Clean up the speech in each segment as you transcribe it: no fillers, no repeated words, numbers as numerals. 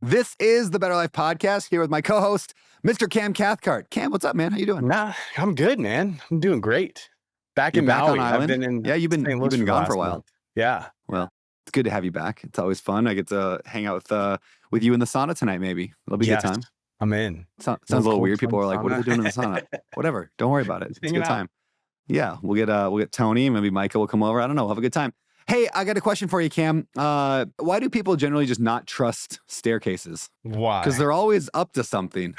This is the Better Life Podcast here with my co-host, Mr. Cam Cathcart. Cam, what's up, man? How you doing? Nah, I'm good, man. I'm doing great. You're In back Maui. on island? I've been in you've been St. Louis gone the for a last while. month. Yeah. Well, it's good to have you back. It's always fun. I get to hang out with you in the sauna tonight, maybe. It'll be a good time. I'm in. Sounds a little weird. People are like, what are they doing in the sauna? Whatever. Don't worry about it. It's a good time. Yeah. We'll get Tony, maybe Micah will come over. I don't know. We'll have a good time. Hey, I got a question for you, Cam. Why do people generally just not trust staircases? Why? Because they're always up to something.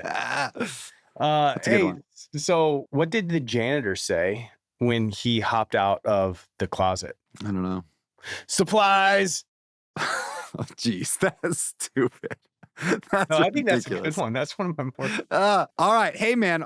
Hey, so what did the janitor say when he hopped out of the closet? I don't know. Supplies. Oh, geez, that's stupid. I think that's a good one. That's one of my important. All right. Hey, man.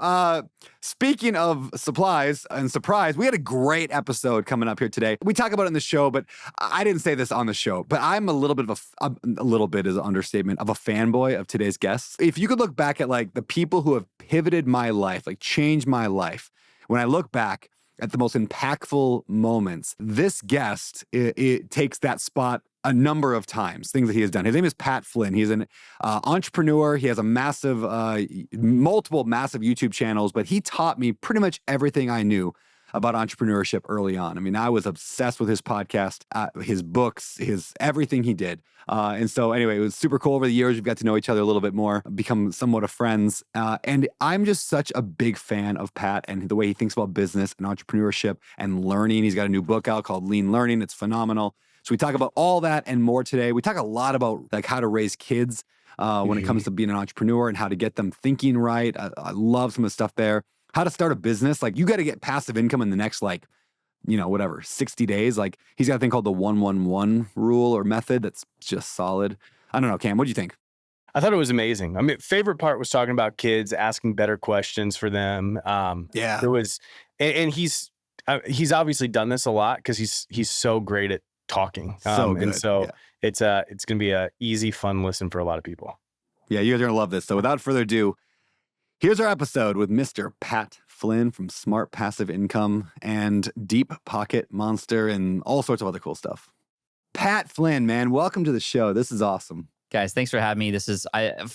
Speaking of supplies and surprise, we had a great episode coming up here today. We talk about it in the show, but I didn't say this on the show, but I'm a little bit of a little bit is an understatement of a fanboy of today's guests. If you could look back at like the people who have pivoted my life, like changed my life, when I look back at the most impactful moments, this guest, it takes that spot a number of times, things that he has done. His name is Pat Flynn. He's an entrepreneur. He has a multiple massive YouTube channels, but he taught me pretty much everything I knew about entrepreneurship early on. I mean, I was obsessed with his podcast, his books, his everything he did. And so anyway, it was super cool over the years. We've got to know each other a little bit more, become somewhat of friends. And I'm just such a big fan of Pat and the way he thinks about business and entrepreneurship and learning. He's got a new book out called Lean Learning. It's phenomenal. So we talk about all that and more today. We talk a lot about like how to raise kids when it comes to being an entrepreneur and how to get them thinking right. I love some of the stuff there. How to start a business. Like you got to get passive income in the next 60 days. Like he's got a thing called the 1-1-1 rule or method that's just solid. I don't know, Cam, what do you think? I thought it was amazing. I mean, favorite part was talking about kids, asking better questions for them. There was, and he's obviously done this a lot because he's so great at talking. It's going to be a easy, fun listen for a lot of people. Yeah, you guys are going to love this. So without further ado, here's our episode with Mr. Pat Flynn from Smart Passive Income and Deep Pocket Monster and all sorts of other cool stuff. Pat Flynn, man, welcome to the show. This is awesome. Guys, thanks for having me. This is, I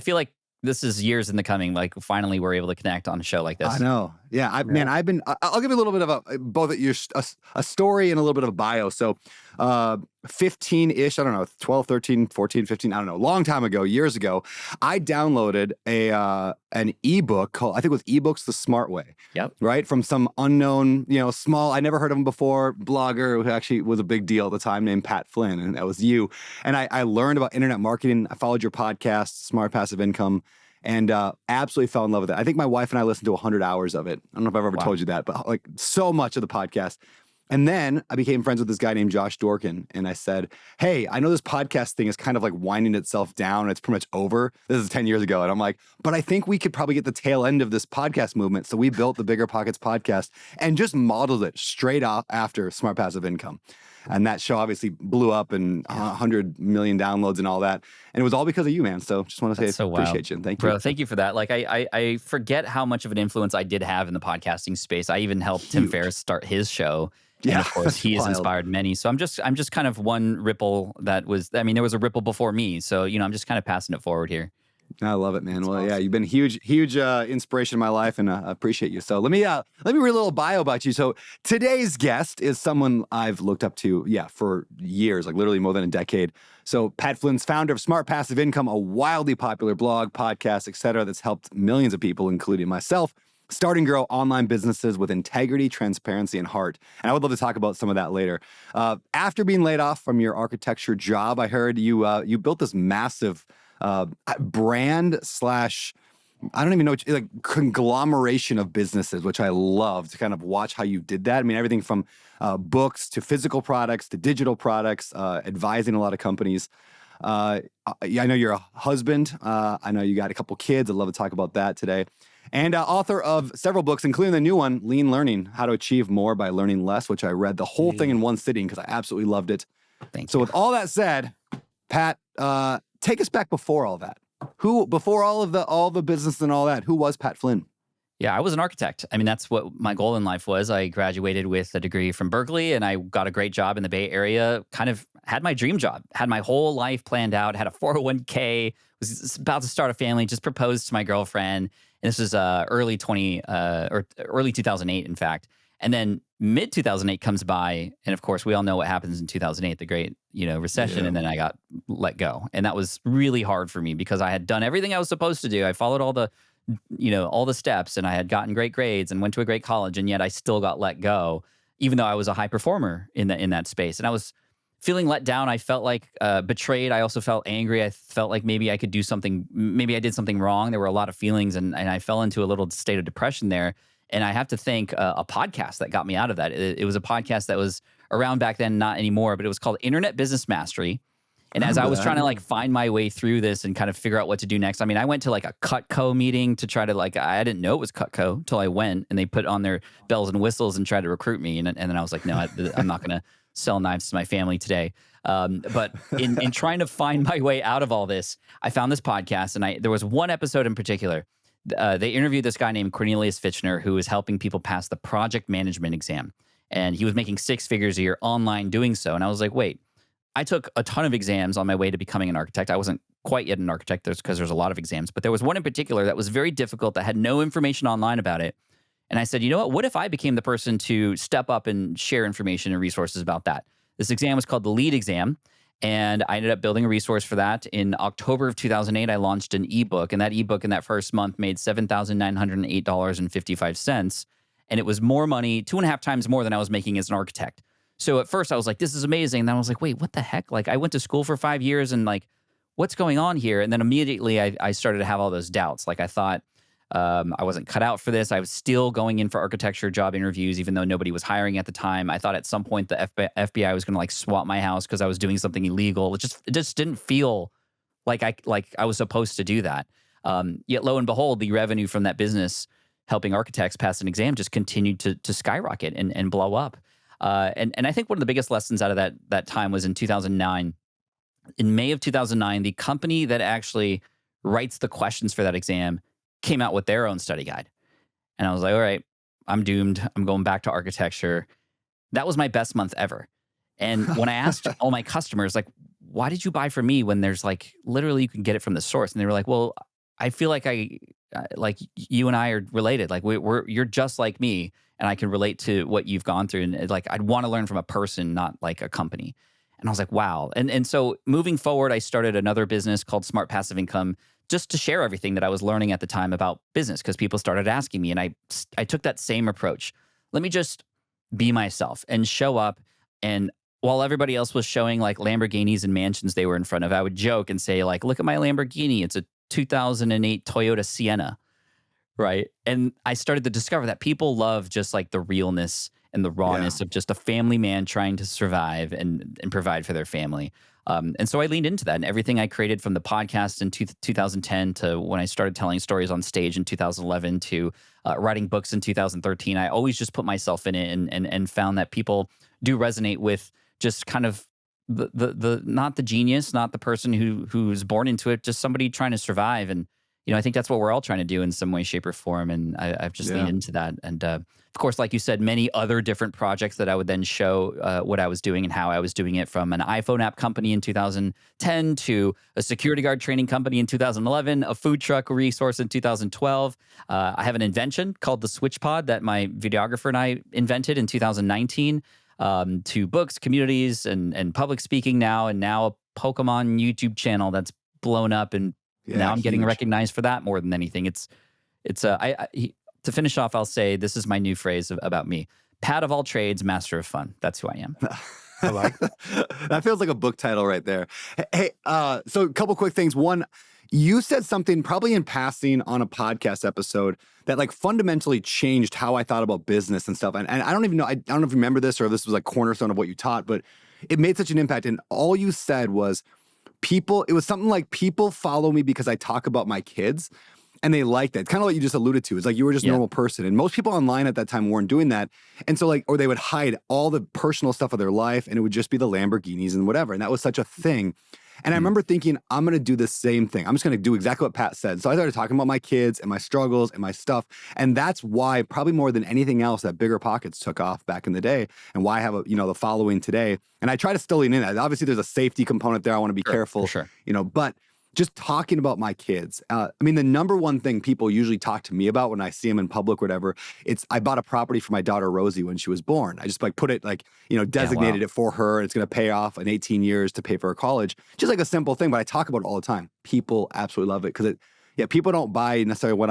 feel like this is years in the coming. Like finally we're able to connect on a show like this. I know. Yeah. I'll give you a little bit of a story and a little bit of a bio. So 15-ish, I don't know, 12, 13, 14, 15, I don't know, long time ago, years ago, I downloaded an ebook called, I think it was eBooks the Smart Way. Yep. Right? From some unknown, small, I never heard of him before, blogger who actually was a big deal at the time named Pat Flynn. And that was you. And I learned about internet marketing. I followed your podcast, Smart Passive Income, and absolutely fell in love with it. I think my wife and I listened to 100 hours of it. I don't know if I've ever told you that, but like so much of the podcast. And then I became friends with this guy named Josh Dorkin. And I said, hey, I know this podcast thing is kind of like winding itself down. It's pretty much over. This is 10 years ago. And I'm like, but I think we could probably get the tail end of this podcast movement. So we built the Bigger Pockets podcast and just modeled it straight off after Smart Passive Income. And that show obviously blew up and 100 million downloads and all that. And it was all because of you, man. So just want to say, appreciate you. And thank you. Bro, thank you for that. Like I forget how much of an influence I did have in the podcasting space. I even helped Tim Ferriss start his show. Yeah, and of course, he has inspired many. So I'm just kind of one ripple that was, I mean, there was a ripple before me. So, I'm just kind of passing it forward here. I love it, man. That's awesome. Yeah, you've been huge inspiration in my life, and I appreciate you. So let me read a little bio about you. So today's guest is someone I've looked up to, for years, like literally more than a decade. So Pat Flynn's founder of Smart Passive Income, a wildly popular blog, podcast, etc., that's helped millions of people, including myself, start and grow online businesses with integrity, transparency, and heart. And I would love to talk about some of that later. After being laid off from your architecture job, I heard you built this massive brand / I don't even know, like conglomeration of businesses, which I love to kind of watch how you did that. I mean, everything from books to physical products to digital products, advising a lot of companies. I know you're a husband. I know you got a couple kids. I'd love to talk about that today. And author of several books, including the new one, Lean Learning, How to Achieve More by Learning Less, which I read the whole thing in one sitting because I absolutely loved it. Thank you. So with all that said, Pat, take us back before all that. Before all the business and all that, who was Pat Flynn? Yeah, I was an architect. I mean, that's what my goal in life was. I graduated with a degree from Berkeley and I got a great job in the Bay Area, kind of had my dream job, had my whole life planned out, had a 401k, was about to start a family, just proposed to my girlfriend. And this was early 2008, in fact. And then mid 2008 comes by, and of course, we all know what happens in 2008, the great recession. Yeah. And then I got let go, and that was really hard for me because I had done everything I was supposed to do. I followed all the steps, and I had gotten great grades and went to a great college, and yet I still got let go, even though I was a high performer in that space. And I was feeling let down. I felt like betrayed. I also felt angry. I felt like maybe I could do something. Maybe I did something wrong. There were a lot of feelings, and I fell into a little state of depression there. And I have to thank a podcast that got me out of that. It was a podcast that was around back then, not anymore, but it was called Internet Business Mastery. And as I was trying to like find my way through this and kind of figure out what to do next, I mean, I went to like a Cutco meeting to try to I didn't know it was Cutco until I went, and they put on their bells and whistles and tried to recruit me. And then I was like, no, I'm not going to sell knives to my family today. But in trying to find my way out of all this, I found this podcast, and there was one episode in particular. They interviewed this guy named Cornelius Fitchner, who was helping people pass the project management exam. And he was making 6 figures a year online doing so. And I was like, wait, I took a ton of exams on my way to becoming an architect. I wasn't quite yet an architect because there's a lot of exams, but there was one in particular that was very difficult that had no information online about it. And I said, you know what if I became the person to step up and share information and resources about that? This exam was called the LEAD exam. And I ended up building a resource for that. In October of 2008, I launched an ebook, and that ebook in that first month made $7,908.55. And it was more money, 2.5 times more than I was making as an architect. So at first I was like, this is amazing. And then I was like, wait, what the heck? Like, I went to school for 5 years, and like, what's going on here? And then immediately I started to have all those doubts. Like, I thought I wasn't cut out for this. I was still going in for architecture job interviews, even though nobody was hiring at the time. I thought at some point the FBI was going to like swap my house because I was doing something illegal. It just didn't feel like I was supposed to do that. Yet lo and behold, the revenue from that business helping architects pass an exam just continued to skyrocket and blow up. And I think one of the biggest lessons out of that time was in 2009. In May of 2009, the company that actually writes the questions for that exam came out with their own study guide. And I was like, all right, I'm doomed. I'm going back to architecture. That was my best month ever. And when I asked all my customers, like, why did you buy from me when there's like, literally you can get it from the source? And they were like, well, I feel like you and I are related. Like you're just like me, and I can relate to what you've gone through. And like, I'd want to learn from a person, not like a company. And I was like, wow. And so moving forward, I started another business called Smart Passive Income, just to share everything that I was learning at the time about business, because people started asking me, and I took that same approach. Let me just be myself and show up. And while everybody else was showing like Lamborghinis and mansions they were in front of, I would joke and say like, look at my Lamborghini. It's a 2008 Toyota Sienna, right? And I started to discover that people love just like the realness and the rawness of just a family man trying to survive and provide for their family. And so I leaned into that, and everything I created, from the podcast in 2010 to when I started telling stories on stage in 2011 to writing books in 2013, I always just put myself in it and found that people do resonate with just kind of the not the genius, not the person who's born into it, just somebody trying to survive. And I think that's what we're all trying to do in some way, shape, or form. And I've just leaned into that. And of course, like you said, many other different projects that I would then show what I was doing and how I was doing it, from an iPhone app company in 2010 to a security guard training company in 2011, a food truck resource in 2012. I have an invention called the Switch Pod that my videographer and I invented in 2019, to books, communities, and public speaking now, and now a Pokemon YouTube channel that's blown up, and now I'm getting recognized for that more than anything. To finish off, I'll say this is my new phrase about me: Pat of all trades, master of fun. That's who I am. I like that. That feels like a book title right there. Hey, so a couple quick things. One, you said something probably in passing on a podcast episode that like fundamentally changed how I thought about business and stuff. And I don't even know, I don't know if you remember this or if this was like cornerstone of what you taught, but it made such an impact. And all you said was it was something like, people follow me because I talk about my kids. And they liked that. It's kind of what you just alluded to. It's like you were just a normal person. And most people online at that time weren't doing that. And so or they would hide all the personal stuff of their life, and it would just be the Lamborghinis and whatever. And that was such a thing. And I remember thinking, I'm going to do the same thing. I'm just going to do exactly what Pat said. So I started talking about my kids and my struggles and my stuff. And that's why, probably more than anything else, that Bigger Pockets took off back in the day, and why I have the following today. And I try to still lean in that. Obviously, there's a safety component there. I want to be careful, for sure. But just talking about my kids. I mean, the number one thing people usually talk to me about when I see them in public, or whatever, it's I bought a property for my daughter Rosie when she was born. I just put it designated it for her, and it's going to pay off in 18 years to pay for her college. Just like a simple thing, but I talk about it all the time. People absolutely love it because people don't buy necessarily what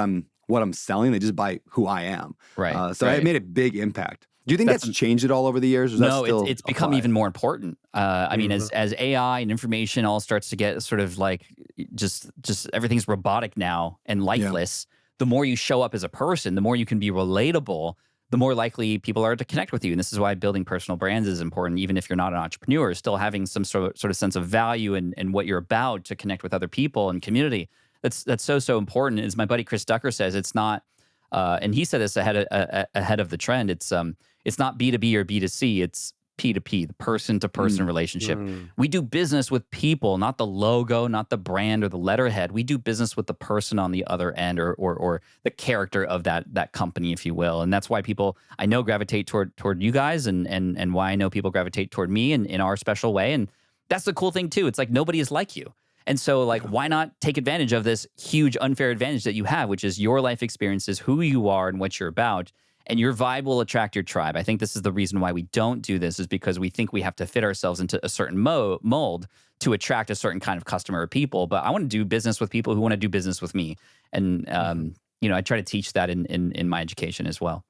I'm selling. They just buy who I am. Right. So it made a big impact. Do you think that's changed it all over the years? Or no, it's become even more important. I mean, as AI and information all starts to get sort of like just everything's robotic now and lifeless, the more you show up as a person, the more you can be relatable, the more likely people are to connect with you. And this is why building personal brands is important, even if you're not an entrepreneur, still having some sort of sense of value and what you're about to connect with other people and community. That's so important. As my buddy Chris Ducker says, it's not, and he said this ahead of the trend, it's not B2B or B2C, it's P2P, the person-to-person relationship. We do business with people, not the logo, not the brand or the letterhead. We do business with the person on the other end, or the character of that company, if you will. And that's why people, I know, gravitate toward you guys, and why I know people gravitate toward me in our special way. And that's the cool thing too. It's like nobody is like you. And so why not take advantage of this huge unfair advantage that you have, which is your life experiences, who you are and what you're about. And your vibe will attract your tribe. I think this is the reason why we don't do this, is because we think we have to fit ourselves into a certain mold to attract a certain kind of customer or people. But I want to do business with people who want to do business with me. And, I try to teach that in my education as well.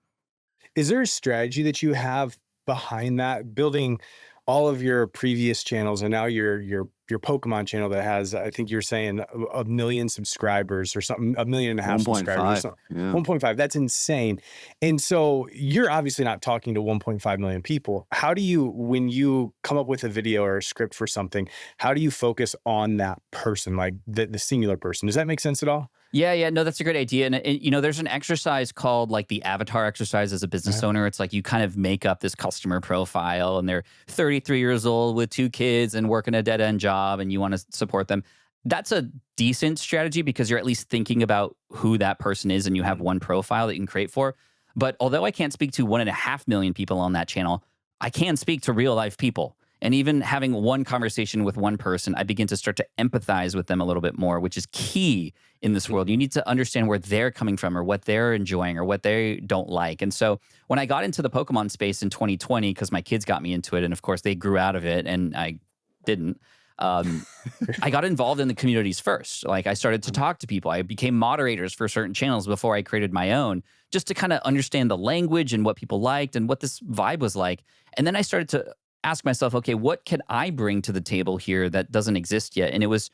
Is there a strategy that you have behind that, building all of your previous channels and now your Pokemon channel that has, I think you're saying, 1 million subscribers or something, 1.5 million subscribers. 1.5. That's insane. And so you're obviously not talking to 1.5 million people. How do you, when you come up with a video or a script for something, how do you focus on that person, like the singular person? Does that make sense at all? Yeah. No, that's a great idea. And there's an exercise called like the avatar exercise as a business owner. It's like you kind of make up this customer profile, and they're 33 years old with 2 kids and working a dead-end job, and you want to support them. That's a decent strategy because you're at least thinking about who that person is, and you have one profile that you can create for. But although I can't speak to 1.5 million people on that channel, I can speak to real life people. And even having one conversation with one person, I begin to start to empathize with them a little bit more, which is key in this world. You need to understand where they're coming from, or what they're enjoying, or what they don't like. And so when I got into the Pokemon space in 2020, because my kids got me into it, and of course they grew out of it and I didn't, I got involved in the communities first. Like, I started to talk to people. I became moderators for certain channels before I created my own, just to kind of understand the language and what people liked and what this vibe was like. And then I started to ask myself, okay, what can I bring to the table here that doesn't exist yet? And it was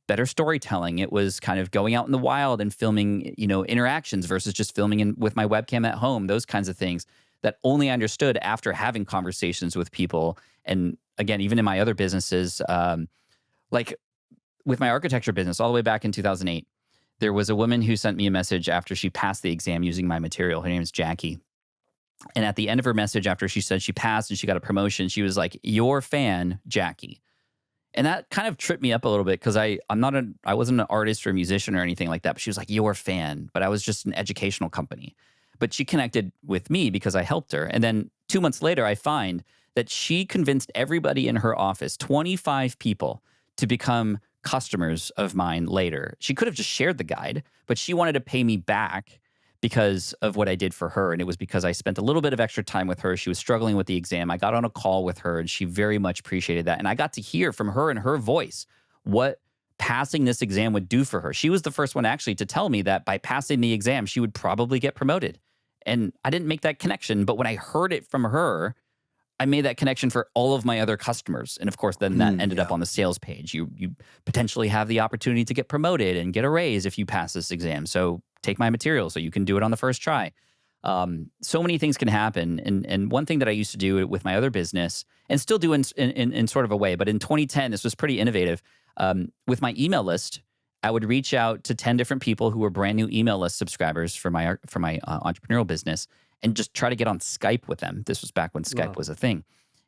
better storytelling. It was kind of going out in the wild and filming, interactions versus just filming with my webcam at home, those kinds of things that only I understood after having conversations with people. And again, even in my other businesses, like with my architecture business, all the way back in 2008, there was a woman who sent me a message after she passed the exam using my material. Her name is Jackie. And at the end of her message, after she said she passed and she got a promotion, she was like, "Your fan, Jackie." And that kind of tripped me up a little bit because I wasn't an artist or a musician or anything like that. But she was like, "Your fan." But I was just an educational company. But she connected with me because I helped her. And then 2 months later, I find that she convinced everybody in her office, 25 people, to become customers of mine later. She could have just shared the guide, but she wanted to pay me back because of what I did for her. And it was because I spent a little bit of extra time with her. She was struggling with the exam. I got on a call with her, and she very much appreciated that. And I got to hear from her in her voice what passing this exam would do for her. She was the first one actually to tell me that by passing the exam, she would probably get promoted. And I didn't make that connection, but when I heard it from her, I made that connection for all of my other customers. And of course, then that ended up on the sales page. You potentially have the opportunity to get promoted and get a raise if you pass this exam. So take my material so you can do it on the first try. So many things can happen. And one thing that I used to do with my other business, and still do in sort of a way, but in 2010, this was pretty innovative. With my email list, I would reach out to 10 different people who were brand new email list subscribers for my entrepreneurial business, and just try to get on Skype with them. This was back when Skype was a thing.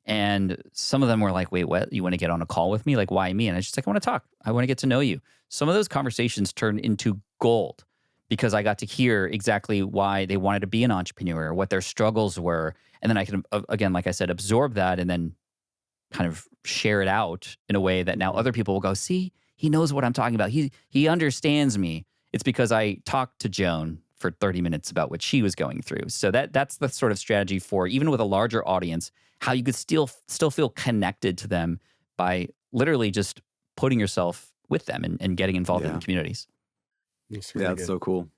And some of them were like, wait, what? You want to get on a call with me? Like, why me? And I was just like, I want to talk. I want to get to know you. Some of those conversations turned into gold because I got to hear exactly why they wanted to be an entrepreneur, what their struggles were. And then I can, again, like I said, absorb that and then kind of share it out in a way that now other people will go, see, he knows what I'm talking about. He understands me. It's because I talked to Joan for 30 minutes about what she was going through. So that's the sort of strategy for, even with a larger audience, how you could still feel connected to them by literally just putting yourself with them and getting involved in the communities. That's so cool.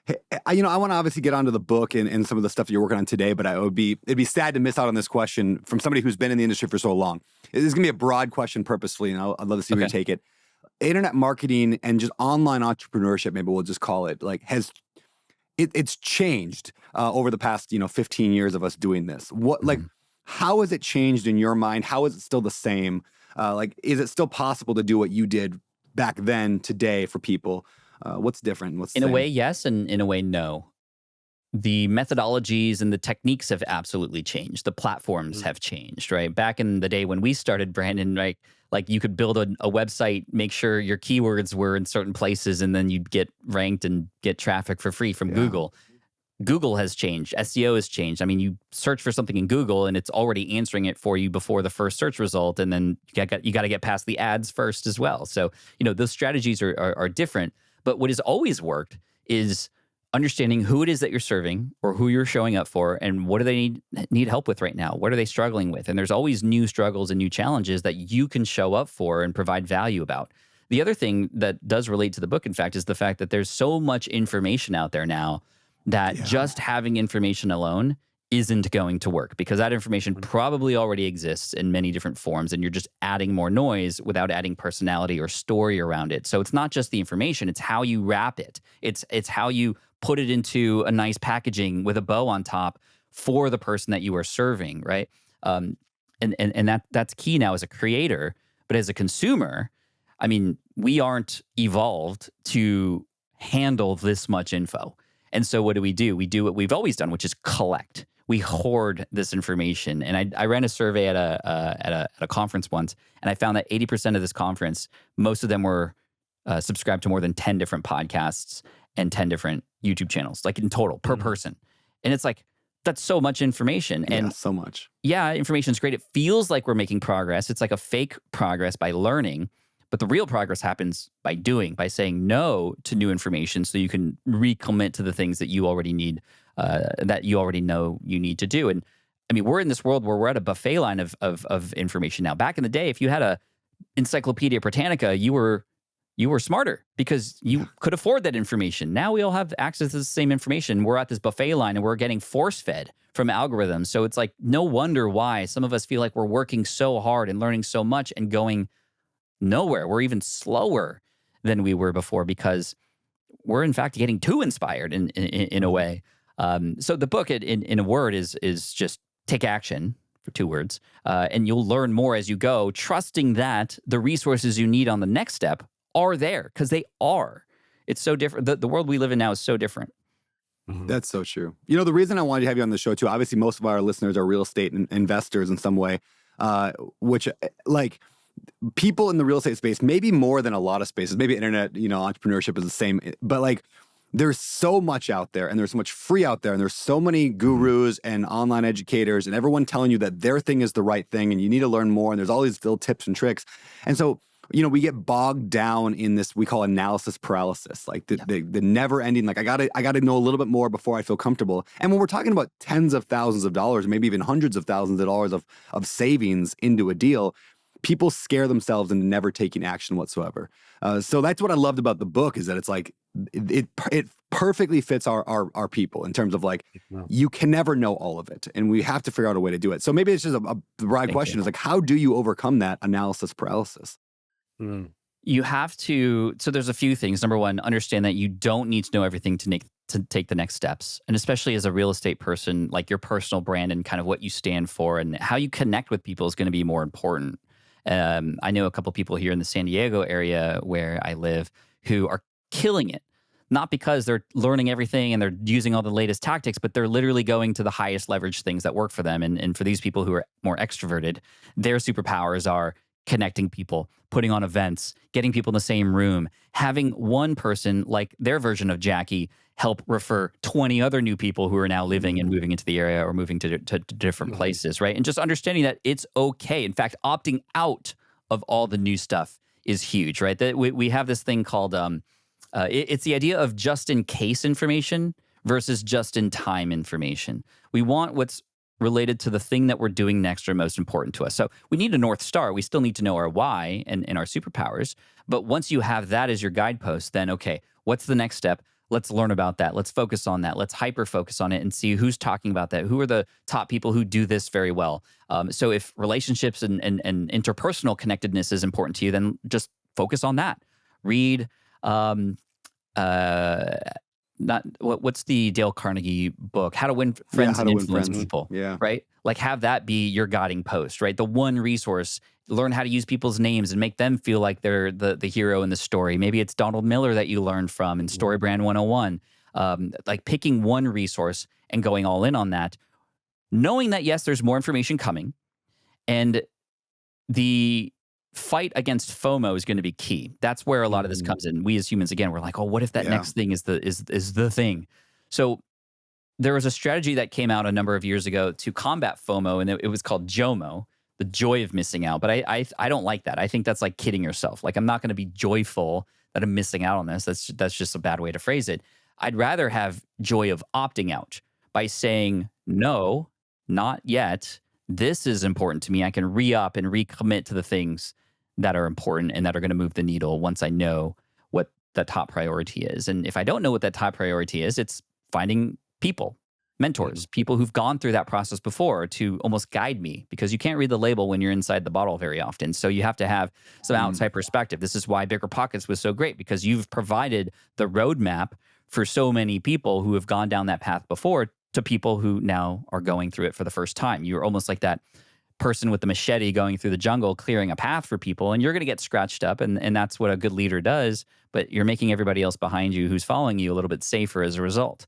Hey, I want to obviously get onto the book and some of the stuff that you're working on today, but it'd be sad to miss out on this question from somebody who's been in the industry for so long. This is going to be a broad question purposefully, and I'd love to see where you take it. Internet marketing and just online entrepreneurship, maybe we'll just call it, like it's changed over the past 15 years of us doing this. What how has it changed in your mind? How is it still the same? Is it still possible to do what you did back then today for people? What's different? What's in a way, yes, and in a way, no. The methodologies and the techniques have absolutely changed. The platforms have changed, right? Back in the day when we started, Brandon, right? Like you could build a website, make sure your keywords were in certain places, and then you'd get ranked and get traffic for free from Google. Google has changed. SEO has changed. I mean, you search for something in Google and it's already answering it for you before the first search result. And then you got to get past the ads first as well. So, those strategies are different. But what has always worked is understanding who it is that you're serving or who you're showing up for and what do they need help with right now? What are they struggling with? And there's always new struggles and new challenges that you can show up for and provide value about. The other thing that does relate to the book, in fact, is the fact that there's so much information out there now that just having information alone isn't going to work because that information probably already exists in many different forms and you're just adding more noise without adding personality or story around it. So it's not just the information, it's how you wrap it. It's how you put it into a nice packaging with a bow on top for the person that you are serving, right? And that's key now as a creator, but as a consumer, I mean, we aren't evolved to handle this much info. And so what do? We do what we've always done, which is collect. We hoard this information. And I ran a survey at a conference once, and I found that 80% of this conference, most of them were subscribed to more than 10 different podcasts and 10 different YouTube channels, like in total per person. And it's like, that's so much information. And so much. Yeah, information is great. It feels like we're making progress. It's like a fake progress by learning. But the real progress happens by doing, by saying no to new information so you can recommit to the things that you already need, that you already know you need to do. And I mean, we're in this world where we're at a buffet line of information now. Back in the day, if you had a Encyclopedia Britannica, you were smarter because you could afford that information. Now we all have access to the same information. We're at this buffet line and we're getting force-fed from algorithms. So it's like, no wonder why some of us feel like we're working so hard and learning so much and going nowhere. We're even slower than we were before because we're in fact getting too inspired in a way. So the book in a word is just take action for 2 words. And you'll learn more as you go, trusting that the resources you need on the next step are there because they are. It's so different. The world we live in now is so different. That's so true. The reason I wanted to have you on the show too, obviously most of our listeners are real estate investors in some way, which people in the real estate space, maybe more than a lot of spaces, maybe internet, entrepreneurship is the same, but there's so much out there and there's so much free out there and there's so many gurus and online educators and everyone telling you that their thing is the right thing and you need to learn more and there's all these little tips and tricks. And so, we get bogged down in this, we call analysis paralysis, the never ending, I gotta know a little bit more before I feel comfortable. And when we're talking about tens of thousands of dollars, maybe even hundreds of thousands of dollars of savings into a deal, people scare themselves into never taking action whatsoever. So that's what I loved about the book is that it's like, it perfectly fits our people in terms of you can never know all of it. And we have to figure out a way to do it. So maybe it's just a broad question is how do you overcome that analysis paralysis? You have to, so there's a few things. Number one, understand that you don't need to know everything to take the next steps. And especially as a real estate person, your personal brand and kind of what you stand for and how you connect with people is going to be more important. I know a couple people here in the San Diego area where I live who are killing it. not because they're learning everything and they're using all the latest tactics, but they're literally going to the highest leverage things that work for them. And for these people who are more extroverted, their superpowers are connecting people, putting on events, getting people in the same room, having one person like their version of Jackie help refer 20 other new people who are now living and moving into the area or moving to different places, right? And just understanding that it's okay. In fact, opting out of all the new stuff is huge, right? That we have this thing called, it's the idea of just-in-case information versus just-in-time information. We want what's related to the thing that we're doing next or most important to us. So we need a North Star. We still need to know our why and our superpowers. But once you have that as your guidepost, then, okay, what's the next step? Let's learn about that. Let's focus on that. Let's hyper-focus on it and see who's talking about that. Who are the top people who do this very well? So if relationships and interpersonal connectedness is important to you, then just focus on that. Read, what's the Dale Carnegie book? How to Win Friends and Influence People. Yeah. Right? Like have that be your guiding post, right? The one resource. Learn how to use people's names and make them feel like they're the hero in the story. Maybe it's Donald Miller that you learned from in StoryBrand 101. Like picking one resource and going all in on that, knowing that, yes, there's more information coming. And the fight against FOMO is going to be key. That's where a lot of this comes in. We as humans, again, we're like, oh, what if that next thing is the thing? So there was a strategy that came out a number of years ago to combat FOMO, and it was called JOMO, the joy of missing out. But I don't like that. I think that's like kidding yourself. Like I'm not going to be joyful that I'm missing out on this. That's just a bad way to phrase it. I'd rather have joy of opting out by saying, no, not yet. This is important to me. I can re-up and recommit to the things that are important and that are going to move the needle once I know what the top priority is. And if I don't know what that top priority is, it's finding people, mentors, people who've gone through that process before to almost guide me, because you can't read the label when you're inside the bottle very often. So you have to have some outside perspective. This is why Bigger Pockets was so great, because you've provided the roadmap for so many people who have gone down that path before to people who now are going through it for the first time. You're almost like that person with the machete going through the jungle, clearing a path for people, and you're going to get scratched up, and that's what a good leader does, but you're making everybody else behind you who's following you a little bit safer as a result.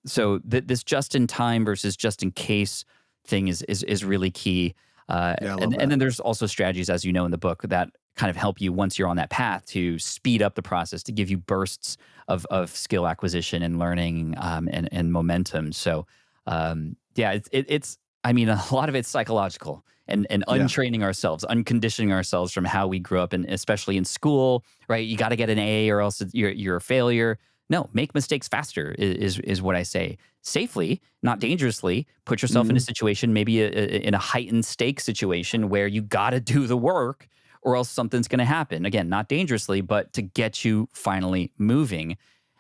So this just-in-time versus just-in-case thing is really key. And then there's also strategies, as you know in the book, that kind of help you once you're on that path to speed up the process, to give you bursts of skill acquisition and learning and momentum. So it's I mean, a lot of it's psychological and untraining ourselves, unconditioning ourselves from how we grew up, and especially in school, right? You got to get an A or else you're a failure. No, make mistakes faster is what I say. Safely, not dangerously. Put yourself in a situation, maybe in a heightened stake situation where you got to do the work or else something's going to happen. Again, not dangerously, but to get you finally moving.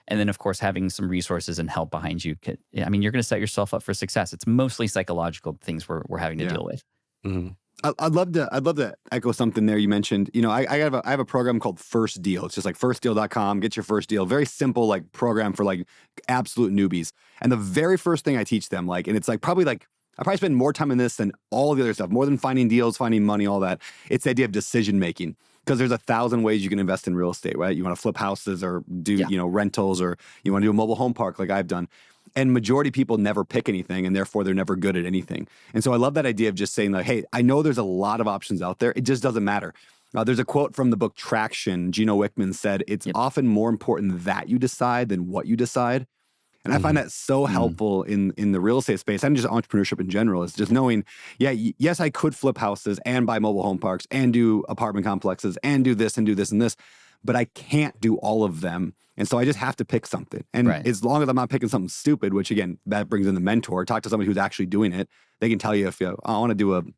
And then, of course, having some resources and help behind you. I mean, you're going to set yourself up for success. It's mostly psychological things we're having to deal with. Mm-hmm. I'd love to echo something there. You mentioned, I have a program called First Deal. It's just like firstdeal.com, get your first deal. Very simple, like program for like absolute newbies. And the very first thing I teach them, and it's like I probably spend more time in this than all the other stuff, more than finding deals, finding money, all that. It's the idea of decision making. Because there's 1,000 ways you can invest in real estate, right? You want to flip houses or do, rentals, or you want to do a mobile home park like I've done. And majority of people never pick anything, and therefore they're never good at anything. And so I love that idea of just saying like, hey, I know there's a lot of options out there. It just doesn't matter. There's a quote from the book Traction. Gino Wickman said, it's often more important that you decide than what you decide. And I find that so helpful in the real estate space and just entrepreneurship in general, is just knowing, yes, I could flip houses and buy mobile home parks and do apartment complexes and do this and do this and this, but I can't do all of them. And so I just have to pick something. And as long as I'm not picking something stupid, which again, that brings in the mentor, talk to somebody who's actually doing it. They can tell you if I want to do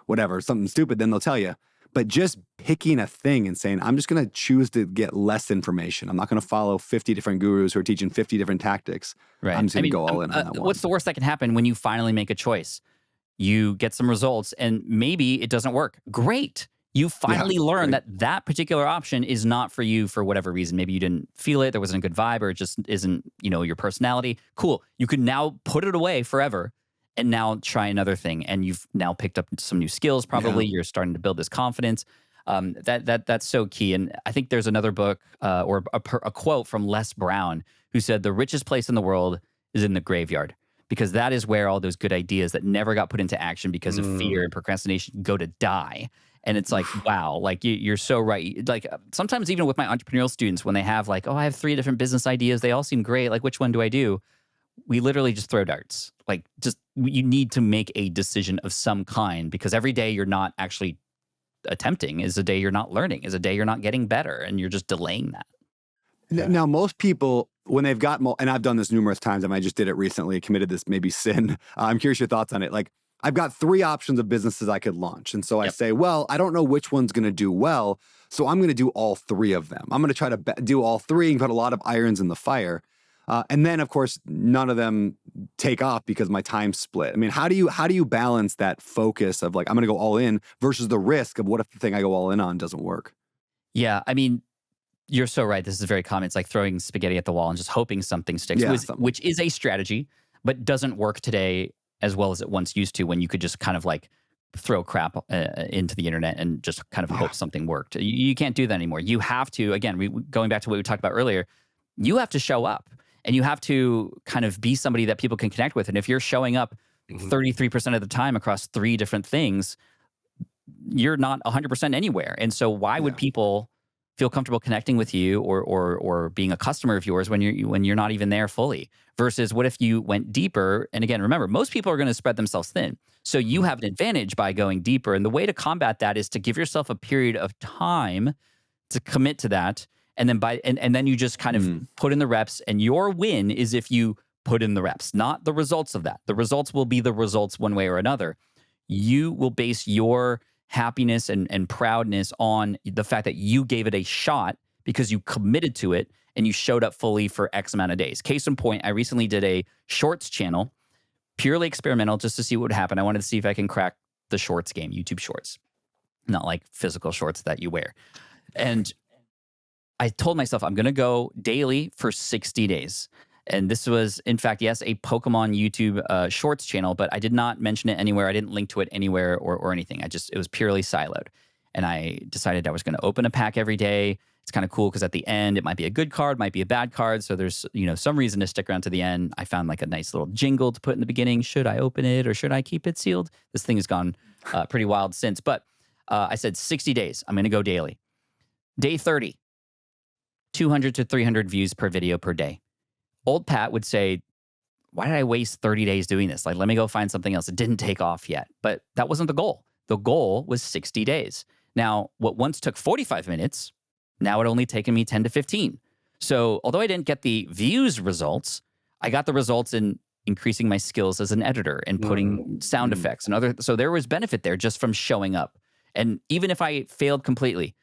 whatever, something stupid, then they'll tell you. But just picking a thing and saying, I'm just going to choose to get less information. I'm not going to follow 50 different gurus who are teaching 50 different tactics. Right. I'm just going to go all in on that one. What's the worst that can happen when you finally make a choice? You get some results and maybe it doesn't work. Great. You finally learn that particular option is not for you for whatever reason. Maybe you didn't feel it. There wasn't a good vibe, or it just isn't, your personality. Cool. You can now put it away forever and now try another thing. And you've now picked up some new skills. Probably you're starting to build this confidence. That's so key. And I think there's another book or a quote from Les Brown who said the richest place in the world is in the graveyard, because that is where all those good ideas that never got put into action because of fear and procrastination go to die. And it's like, wow, like you're so right. Like sometimes even with my entrepreneurial students, when they have like, oh, I have 3 different business ideas, they all seem great. Like, which one do I do? We literally just throw darts. Like, just you need to make a decision of some kind, because every day you're not actually attempting is a day you're not learning, is a day you're not getting better, and you're just delaying that. Now, most people, when they've got, and I've done this numerous times, and I just did it recently, committed this maybe sin. I'm curious your thoughts on it. Like, I've got 3 options of businesses I could launch. And so I say, well, I don't know which one's going to do well, so I'm going to do all 3 of them. I'm going to try to do all 3 and put a lot of irons in the fire. And then, of course, none of them take off because my time's split. I mean, how do you balance that focus of like, I'm going to go all in versus the risk of what if the thing I go all in on doesn't work? Yeah, I mean, you're so right. This is very common. It's like throwing spaghetti at the wall and just hoping something sticks, which is a strategy, but doesn't work today as well as it once used to, when you could just kind of like throw crap into the internet and just kind of hope something worked. You can't do that anymore. You have to, again, going back to what we talked about earlier, you have to show up. And you have to kind of be somebody that people can connect with. And if you're showing up 33% of the time across 3 different things, you're not 100% anywhere. And so why would people feel comfortable connecting with you or being a customer of yours when you're not even there fully? Versus what if you went deeper? And again, remember, most people are going to spread themselves thin. So you have an advantage by going deeper. And the way to combat that is to give yourself a period of time to commit to that. And then and then you just kind of put in the reps, and your win is if you put in the reps, not the results of that. The results will be the results one way or another. You will base your happiness and proudness on the fact that you gave it a shot because you committed to it and you showed up fully for X amount of days. Case in point, I recently did a shorts channel, purely experimental, just to see what would happen. I wanted to see if I can crack the shorts game, YouTube shorts, not like physical shorts that you wear. And I told myself I'm going to go daily for 60 days. And this was, in fact, yes, a Pokemon YouTube shorts channel, but I did not mention it anywhere. I didn't link to it anywhere or anything. It was purely siloed. And I decided I was going to open a pack every day. It's kind of cool because at the end, it might be a good card, might be a bad card. So there's, some reason to stick around to the end. I found like a nice little jingle to put in the beginning. Should I open it or should I keep it sealed? This thing has gone pretty wild since. But I said 60 days. I'm going to go daily. Day 30. 200 to 300 views per video per day. Old Pat would say, why did I waste 30 days doing this? Like, let me go find something else. It didn't take off yet. But that wasn't the goal. The goal was 60 days. Now, what once took 45 minutes, now it only taken me 10 to 15. So although I didn't get the views results, I got the results in increasing my skills as an editor and putting sound effects and other. So there was benefit there just from showing up. And even if I failed completely,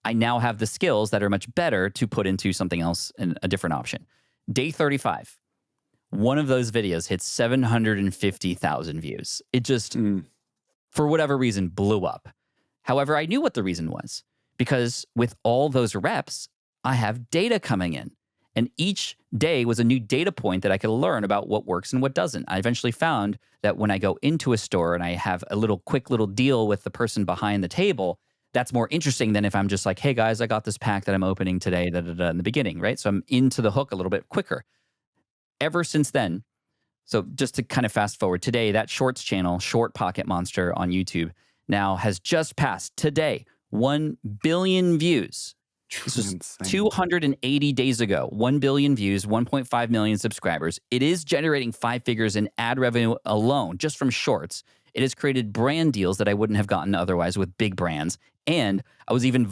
I now have the skills that are much better to put into something else and a different option. Day 35, one of those videos hit 750,000 views. It just, for whatever reason, blew up. However, I knew what the reason was, because with all those reps, I have data coming in. And each day was a new data point that I could learn about what works and what doesn't. I eventually found that when I go into a store and I have a quick little deal with the person behind the table, that's more interesting than if I'm just like, hey guys, I got this pack that I'm opening today, in the beginning, right? So I'm into the hook a little bit quicker. Ever since then, so just to kind of fast forward, today, that shorts channel, Short Pocket Monster on YouTube, now has just passed today 1 billion views. This was 280 days ago. 1 billion views, 1.5 million subscribers. It is generating 5 figures in ad revenue alone, just from shorts. It has created brand deals that I wouldn't have gotten otherwise with big brands. And I was even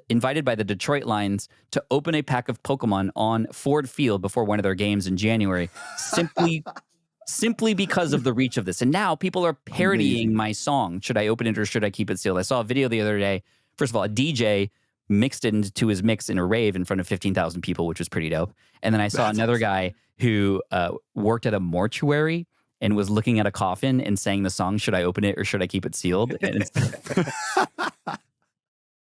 invited by the Detroit Lions to open a pack of Pokemon on Ford Field before one of their games in January, simply because of the reach of this. And now people are parodying my song, Should I Open It or Should I Keep It Sealed? I saw a video the other day. First of all, a DJ mixed it into his mix in a rave in front of 15,000 people, which was pretty dope. And then I saw another guy who worked at a mortuary and was looking at a coffin and sang the song, Should I Open It or Should I Keep It Sealed? And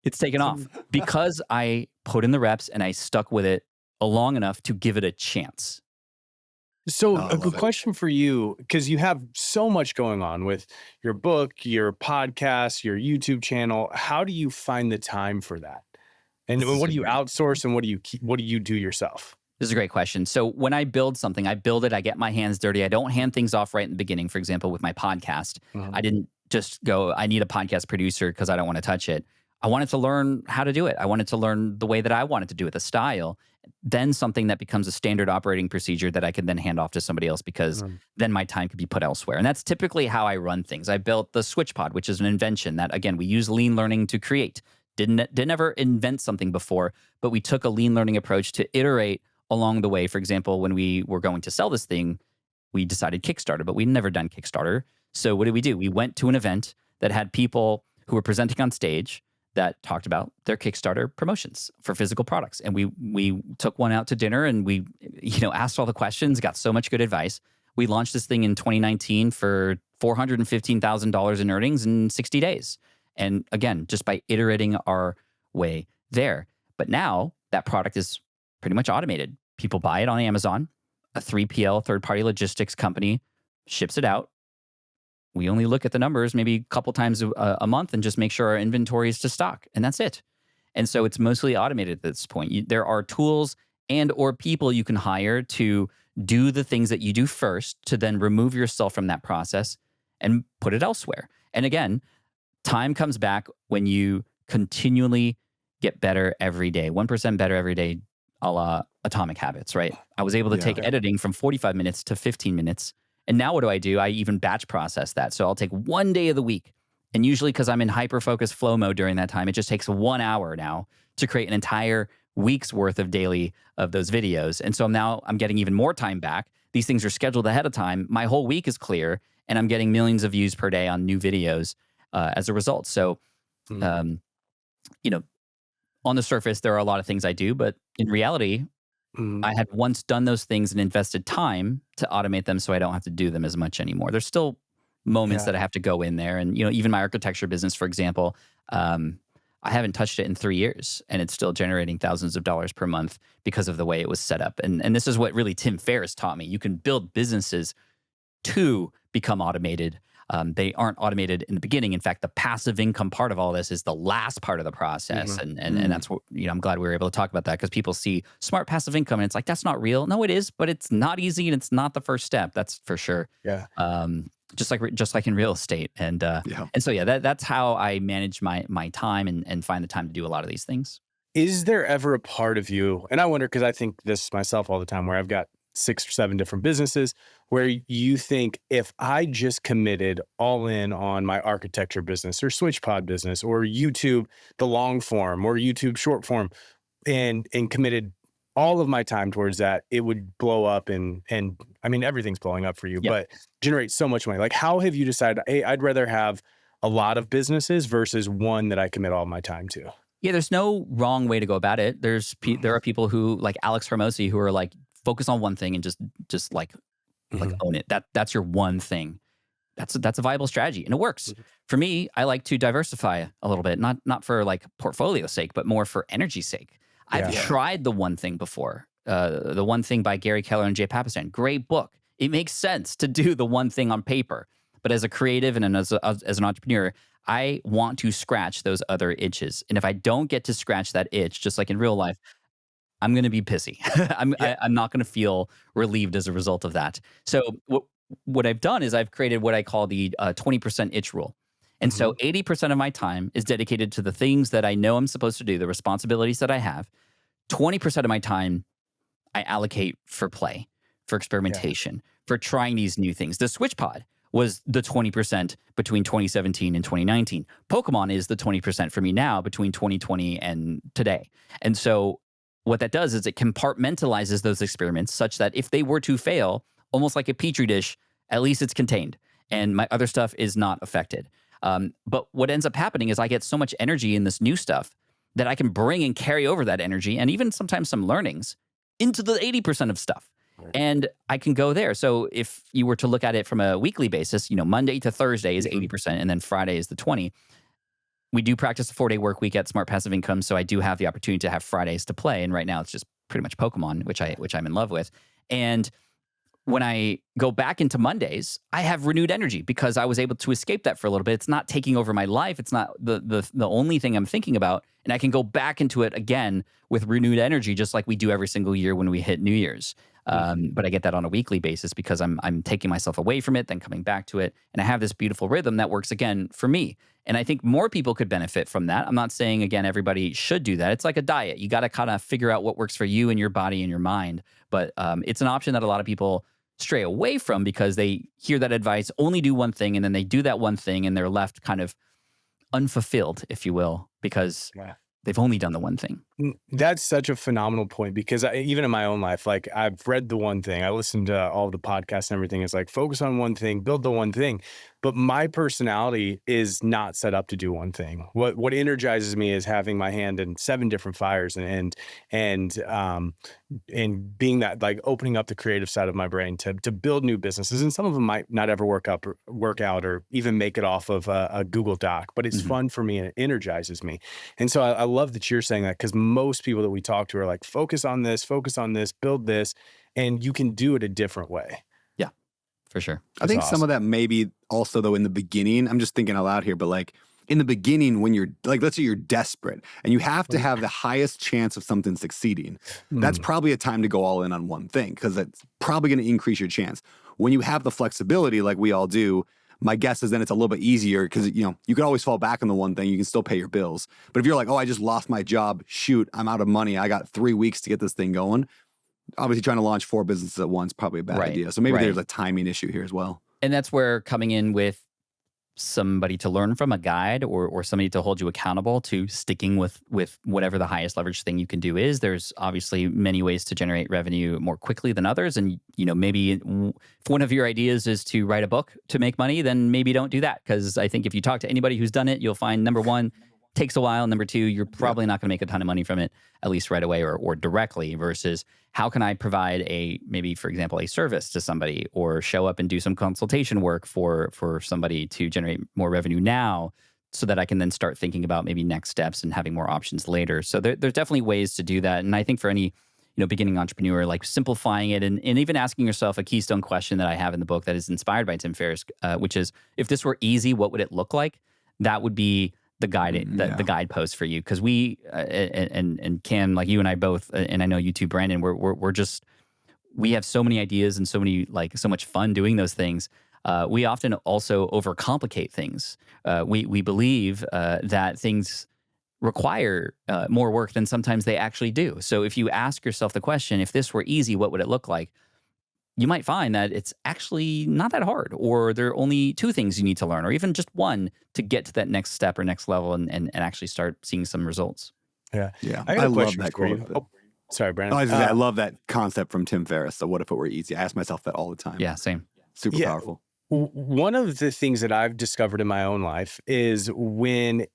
it's taken off because I put in the reps and I stuck with it long enough to give it a chance. So I a love good it. question for you, because you have so much going on with your book, your podcast, your YouTube channel. How do you find the time for that? And This is what a do you great outsource and what do you do yourself? This is a great question. So when I build something, I build it, I get my hands dirty. I don't hand things off right in the beginning. For example, with my podcast, I Mhm. didn't just go, I need a podcast producer because I don't want to touch it. I wanted to learn how to do it. I wanted to learn the way that I wanted to do it, the style. Then something that becomes a standard operating procedure that I can then hand off to somebody else because Mhm. then my time could be put elsewhere. And that's typically how I run things. I built the Switch Pod, which is an invention that, again, we use lean learning to create. Didn't ever invent something before, but we took a lean learning approach to iterate along the way. For example, when we were going to sell this thing, we decided Kickstarter, but we'd never done Kickstarter. So what did we do? We went to an event that had people who were presenting on stage that talked about their Kickstarter promotions for physical products. And we took one out to dinner and we, asked all the questions, got so much good advice. We launched this thing in 2019 for $415,000 in earnings in 60 days. And again, just by iterating our way there. But now that product is pretty much automated. People buy it on Amazon. A 3PL, third-party logistics company, ships it out. We only look at the numbers maybe a couple times a month and just make sure our inventory is to stock, and that's it. And so it's mostly automated at this point. There are tools and or people you can hire to do the things that you do first to then remove yourself from that process and put it elsewhere. And again, time comes back when you continually get better every day, 1% better every day, a la Atomic Habits, right? I was able to take editing from 45 minutes to 15 minutes. And now what do? I even batch process that. So I'll take one day of the week. And usually because I'm in hyper-focused flow mode during that time, it just takes 1 hour now to create an entire week's worth of daily of those videos. And so now I'm getting even more time back. These things are scheduled ahead of time. My whole week is clear and I'm getting millions of views per day on new videos as a result. So, on the surface, there are a lot of things I do, but in reality, I had once done those things and invested time to automate them so I don't have to do them as much anymore. There's still moments that I have to go in there. And, even my architecture business, for example, I haven't touched it in 3 years and it's still generating thousands of dollars per month because of the way it was set up. And this is what really Tim Ferriss taught me. You can build businesses to become automated. They aren't automated in the beginning. In fact, the passive income part of all this is the last part of the process. And that's what, I'm glad we were able to talk about that because people see smart passive income and it's like, that's not real. No, it is, but it's not easy and it's not the first step. That's for sure. Yeah. Just like in real estate. And so, that's how I manage my time and find the time to do a lot of these things. Is there ever a part of you, and I wonder, because I think this myself all the time, where I've got 6 or 7 different businesses, where you think if I just committed all in on my architecture business or SwitchPod business or YouTube, the long form or YouTube short form, and committed all of my time towards that, it would blow up and I mean, everything's blowing up for you, but generate so much money. Like, how have you decided, hey, I'd rather have a lot of businesses versus one that I commit all my time to? Yeah, there's no wrong way to go about it. There are people who like Alex Hermosi who are like, focus on one thing and just like own it. That's your one thing. That's a viable strategy and it works. For me, I like to diversify a little bit, not for like portfolio sake, but more for energy's sake. I've tried the one thing before. The One Thing by Gary Keller and Jay Papasan. Great book. It makes sense to do the one thing on paper, but as a creative and as an entrepreneur, I want to scratch those other itches. And if I don't get to scratch that itch, just like in real life, I'm going to be pissy. I'm not going to feel relieved as a result of that. So what I've done is I've created what I call the 20% itch rule. And so 80% of my time is dedicated to the things that I know I'm supposed to do, the responsibilities that I have. 20% of my time I allocate for play, for experimentation, for trying these new things. The SwitchPod was the 20% between 2017 and 2019. Pokemon is the 20% for me now between 2020 and today. And so what that does is it compartmentalizes those experiments such that if they were to fail, almost like a petri dish, at least it's contained and my other stuff is not affected. But what ends up happening is I get so much energy in this new stuff that I can bring and carry over that energy and even sometimes some learnings into the 80% of stuff. And I can go there. So if you were to look at it from a weekly basis, Monday to Thursday is 80% and then Friday is the 20. We do practice a 4-day work week at Smart Passive Income, so I do have the opportunity to have Fridays to play. And right now it's just pretty much Pokemon, which I'm in love with. And when I go back into Mondays, I have renewed energy because I was able to escape that for a little bit. It's not taking over my life. It's not the only thing I'm thinking about. And I can go back into it again with renewed energy, just like we do every single year when we hit New Year's. But I get that on a weekly basis because I'm taking myself away from it, then coming back to it. And I have this beautiful rhythm that works again for me. And I think more people could benefit from that. I'm not saying, again, everybody should do that. It's like a diet. You got to kind of figure out what works for you and your body and your mind. But it's an option that a lot of people stray away from because they hear that advice, only do one thing, and then they do that one thing and they're left kind of unfulfilled, if you will, because they've only done the one thing. That's such a phenomenal point because even in my own life, like I've read the one thing, I listened to all the podcasts and everything. It's like, focus on one thing, build the one thing. But my personality is not set up to do one thing. What energizes me is having my hand in 7 different fires and being that, like, opening up the creative side of my brain to build new businesses. And some of them might not ever work out or even make it off of a Google Doc, but it's fun for me and it energizes me. And so I love that you're saying that, because most people that we talk to are like, focus on this, build this, and you can do it a different way. Yeah, for sure. I think some of that maybe also, though, in the beginning, I'm just thinking out loud here, but like in the beginning, when you're like, let's say you're desperate and you have to have the highest chance of something succeeding, that's probably a time to go all in on one thing, because it's probably going to increase your chance. When you have the flexibility, like we all do, my guess is then it's a little bit easier because, you know, you can always fall back on the one thing. You can still pay your bills. But if you're like, oh, I just lost my job, shoot, I'm out of money, I got 3 weeks to get this thing going. Obviously, trying to launch 4 businesses at once, probably a bad idea. So maybe there's a timing issue here as well. And that's where coming in with somebody to learn from, a guide or somebody to hold you accountable to sticking with whatever the highest leverage thing you can do is. There's obviously many ways to generate revenue more quickly than others. And, you know, maybe if one of your ideas is to write a book to make money, then maybe don't do that. Because I think if you talk to anybody who's done it, you'll find, number one, takes a while. Number two, you're probably not going to make a ton of money from it, at least right away or directly, versus how can I provide maybe, for example, a service to somebody, or show up and do some consultation work for somebody to generate more revenue now, so that I can then start thinking about maybe next steps and having more options later. So there's definitely ways to do that. And I think for any, you know, beginning entrepreneur, like simplifying it and even asking yourself a keystone question that I have in the book that is inspired by Tim Ferriss, which is, if this were easy, what would it look like? That would be the the guidepost for you, because we and Cam, like you and I both, and I know you too, Brandon, we have so many ideas and so much fun doing those things. We often also overcomplicate things. We believe that things require more work than sometimes they actually do. So if you ask yourself the question, if this were easy, what would it look like? You might find that it's actually not that hard, or there are only 2 things you need to learn, or even just one to get to that next step or next level and actually start seeing some results. Yeah. I love that quote. Oh, sorry, Brandon. I love that concept from Tim Ferriss. So what if it were easy? I ask myself that all the time. Yeah, same. Super powerful. One of the things that I've discovered in my own life is when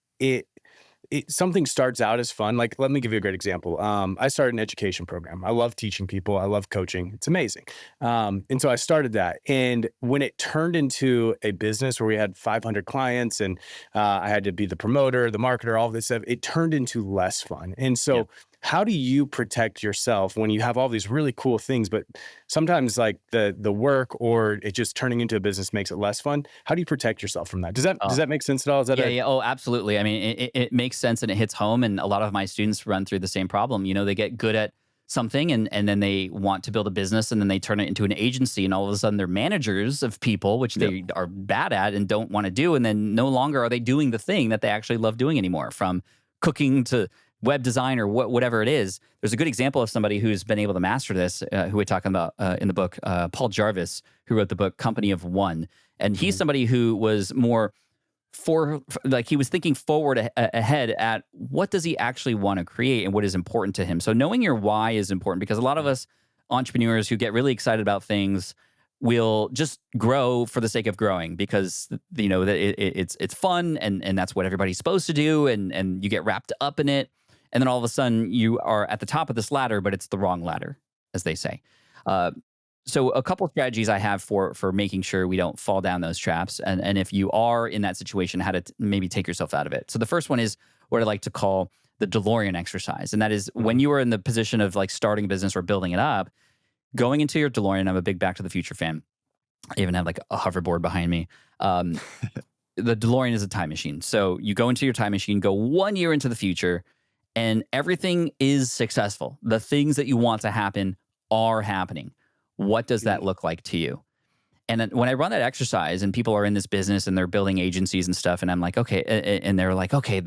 something starts out as fun. Like, let me give you a great example. I started an education program. I love teaching people. I love coaching. It's amazing. And so I started that. And when it turned into a business where we had 500 clients and I had to be the promoter, the marketer, all this stuff, it turned into less fun. And so how do you protect yourself when you have all these really cool things, but sometimes like the work or it just turning into a business makes it less fun? How do you protect yourself from that? Does that make sense at all? Is that Oh, absolutely. I mean, it makes sense and it hits home. And a lot of my students run through the same problem. You know, they get good at something and then they want to build a business and then they turn it into an agency, and all of a sudden they're managers of people, which they are bad at and don't want to do. And then no longer are they doing the thing that they actually love doing anymore, from cooking to web design or whatever it is. There's a good example of somebody who's been able to master this, who we're talking about in the book, Paul Jarvis, who wrote the book Company of One. And he's somebody who was more he was thinking forward ahead at what does he actually want to create and what is important to him. So knowing your why is important, because a lot of us entrepreneurs who get really excited about things will just grow for the sake of growing, because you know that it's fun and that's what everybody's supposed to do, and you get wrapped up in it. And then all of a sudden you are at the top of this ladder, but it's the wrong ladder, as they say. So a couple of strategies I have for making sure we don't fall down those traps. And if you are in that situation, how to maybe take yourself out of it. So the first one is what I like to call the DeLorean exercise. And that is when you are in the position of like starting a business or building it up, going into your DeLorean. I'm a big Back to the Future fan. I even have like a hoverboard behind me. The DeLorean is a time machine. So you go into your time machine, go 1 year into the future, and everything is successful. The things that you want to happen are happening. What does that look like to you? And then when I run that exercise and people are in this business and they're building agencies and stuff, and I'm like, okay, and they're like, okay,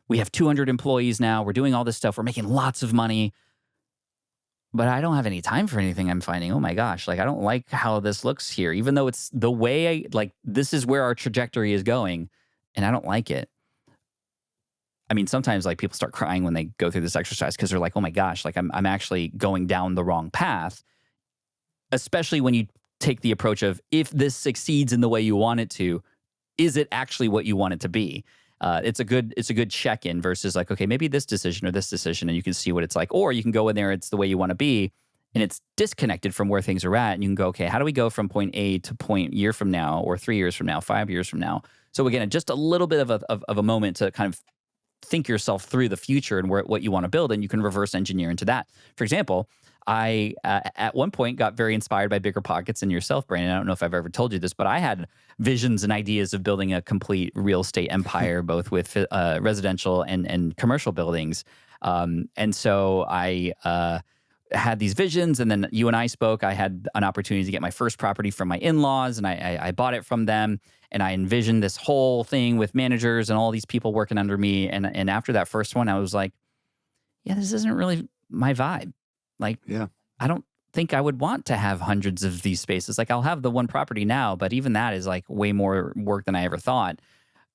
we have 200 employees now. We're doing all this stuff. We're making lots of money. But I don't have any time for anything. I'm finding, oh my gosh, like I don't like how this looks here, even though it's the way this is where our trajectory is going, and I don't like it. I mean, sometimes like people start crying when they go through this exercise because they're like, oh my gosh, like I'm actually going down the wrong path, especially when you take the approach of if this succeeds in the way you want it to, is it actually what you want it to be? It's a good check-in versus like, okay, maybe this decision or this decision, and you can see what it's like. Or you can go in there, it's the way you want to be, and it's disconnected from where things are at. And you can go, okay, how do we go from point A to point year from now, or 3 years from now, 5 years from now? So again, just a little bit of a moment to kind of think yourself through the future and what you want to build, and you can reverse engineer into that. For example, I, at one point, got very inspired by Bigger Pockets and yourself, Brandon. I don't know if I've ever told you this, but I had visions and ideas of building a complete real estate empire, both with residential and commercial buildings. And so I had these visions, and then you and I spoke. I had an opportunity to get my first property from my in-laws, and I bought it from them. And I envisioned this whole thing with managers and all these people working under me. And after that first one, I was like, yeah, this isn't really my vibe. Like, I don't think I would want to have hundreds of these spaces. Like, I'll have the one property now, but even that is like way more work than I ever thought.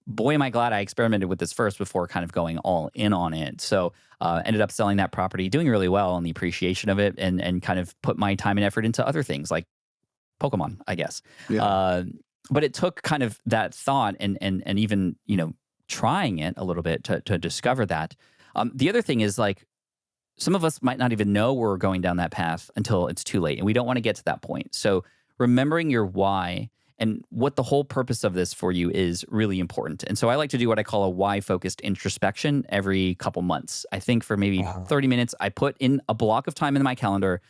Boy, am I glad I experimented with this first before kind of going all in on it. So ended up selling that property, doing really well on the appreciation of it, and kind of put my time and effort into other things like Pokemon, I guess. Yeah. But it took kind of that thought and even, trying it a little bit to discover that. The other thing is like, some of us might not even know we're going down that path until it's too late, and we don't want to get to that point. So remembering your why and what the whole purpose of this for you is really important. And so I like to do what I call a why-focused introspection every couple months. I think for maybe 30 minutes, I put in a block of time in my calendar.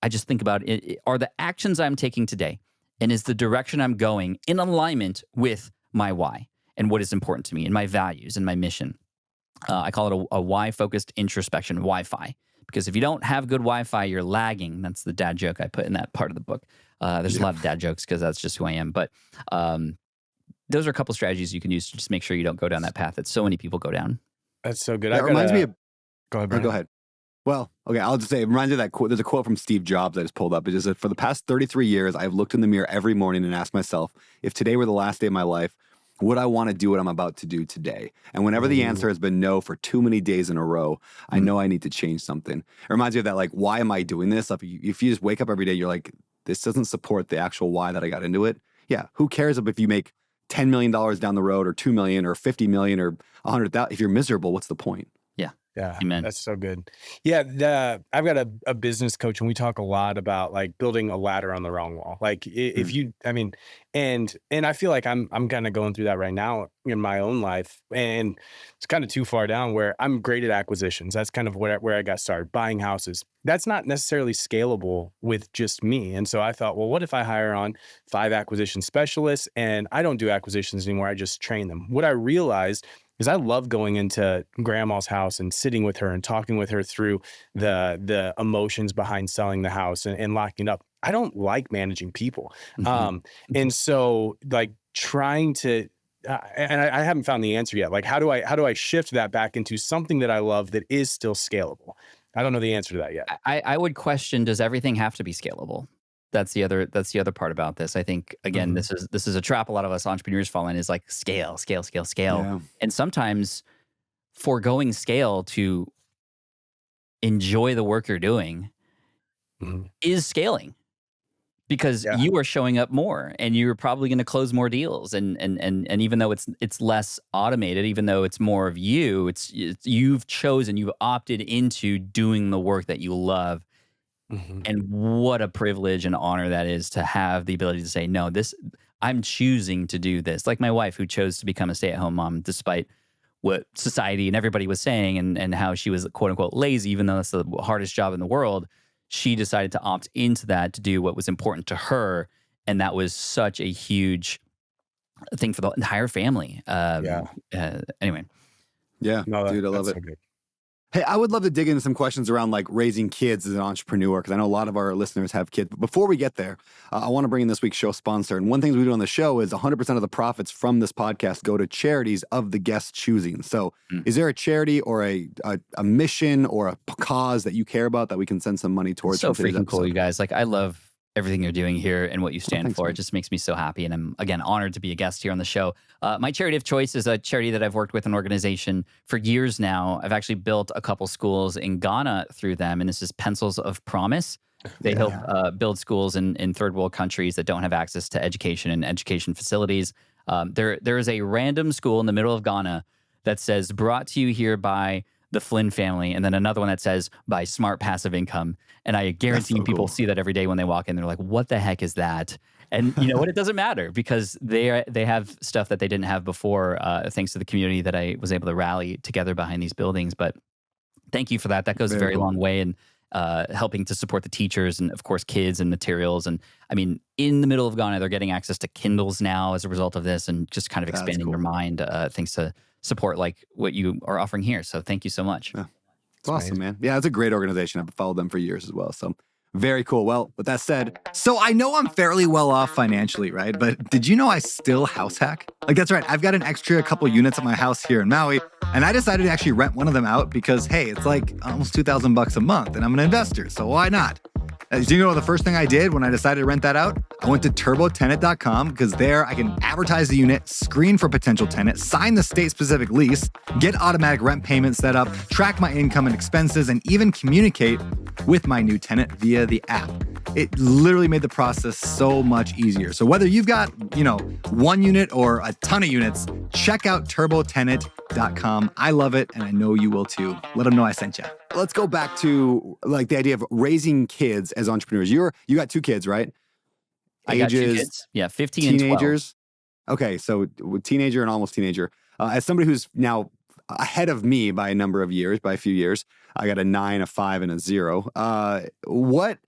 I just think about it. Are the actions I'm taking today, and is the direction I'm going in alignment with my why and what is important to me and my values and my mission? I call it a why-focused introspection, Wi-Fi. Because if you don't have good Wi-Fi, you're lagging. That's the dad joke I put in that part of the book. There's a lot of dad jokes because that's just who I am. But those are a couple strategies you can use to just make sure you don't go down that path that so many people go down. That's so good. That reminds me of... Go ahead, Brian. Go ahead. Well, okay, I'll just say, it reminds me of that quote. There's a quote from Steve Jobs I just pulled up. It just said, for the past 33 years, I've looked in the mirror every morning and asked myself, if today were the last day of my life, would I want to do what I'm about to do today? And whenever the answer has been no for too many days in a row, I know I need to change something. It reminds me of that, like, why am I doing this? If you just wake up every day, you're like, this doesn't support the actual why that I got into it. Yeah, who cares if you make $10 million down the road or $2 million or $50 million or 100,000? If you're miserable, what's the point? Yeah, Amen. That's so good. Yeah, I've got a business coach, and we talk a lot about like building a ladder on the wrong wall. Like if you, I mean, and I feel like I'm kind of going through that right now in my own life, and it's kind of too far down where I'm great at acquisitions. That's kind of where I got started, buying houses. That's not necessarily scalable with just me. And so I thought, well, what if I hire on 5 acquisition specialists, and I don't do acquisitions anymore. I just train them. What I realized is I love going into grandma's house and sitting with her and talking with her through the emotions behind selling the house and locking it up. I don't like managing people. And so like trying to, and I haven't found the answer yet. Like, how do I shift that back into something that I love that is still scalable? I don't know the answer to that yet. I would question, does everything have to be scalable? That's the other part about this. I think, again, this is a trap a lot of us entrepreneurs fall in, is like scale. Yeah. And sometimes foregoing scale to enjoy the work you're doing is scaling, because you are showing up more and you're probably going to close more deals. And even though it's less automated, even though it's more of you, it's you've opted into doing the work that you love. And what a privilege and honor that is to have the ability to say, no, I'm choosing to do this. Like my wife, who chose to become a stay-at-home mom despite what society and everybody was saying, and how she was quote unquote lazy, even though that's the hardest job in the world. she decided to opt into that to do what was important to her. And that was such a huge thing for the entire family. Anyway. Yeah, No, dude, I love it. So good. Hey, I would love to dig into some questions around like raising kids as an entrepreneur, because I know a lot of our listeners have kids. But before we get there, I want to bring in this week's show sponsor. And one thing we do on the show is 100% of the profits from this podcast go to charities of the guest choosing. So is there a charity or a mission or a cause that you care about that we can send some money towards? So freaking cool, you guys. Like, I love everything you're doing here and what you stand for. Man. It just makes me so happy. And I'm, again, honored to be a guest here on the show. My charity of choice is a charity that I've worked with, an organization for years now. I've actually built a couple schools in Ghana through them. And this is Pencils of Promise. They help build schools in third world countries that don't have access to education and education facilities. There is a random school in the middle of Ghana that says, brought to you here by the Flynn family, and then another one that says by Smart Passive Income. And I guarantee you people see that every day when they walk in. They're like, what the heck is that? And you know what? It doesn't matter, because they have stuff that they didn't have before, thanks to the community that I was able to rally together behind these buildings. But thank you for that. That goes a very long way in helping to support the teachers and, of course, kids and materials. And I mean, in the middle of Ghana, they're getting access to Kindles now as a result of this, and just kind of expanding their mind, thanks to support like what you are offering here. So thank you so much. Yeah. It's awesome, man. Yeah, it's a great organization. I've followed them for years as well. So very cool. Well, with that said, so I know I'm fairly well off financially, right? But did you know I still house hack? Like, that's right. I've got an extra couple units at my house here in Maui, and I decided to actually rent one of them out because, hey, it's like almost $2,000 a month, and I'm an investor, so why not? Do you know the first thing I did when I decided to rent that out? I went to turbotenant.com, because there I can advertise the unit, screen for potential tenant, sign the state-specific lease, get automatic rent payments set up, track my income and expenses, and even communicate with my new tenant via the app. It literally made the process so much easier. So whether you've got, one unit or a ton of units, check out turbotenant.com. I love it, and I know you will too. Let them know I sent you. Let's go back to like the idea of raising kids as entrepreneurs. You got 2 kids, right? I got 2 kids. Yeah, 15 and 12. Teenagers. Okay, so teenager and almost teenager. As somebody who's now ahead of me by a few years, I got a 9, a 5, and a 0. What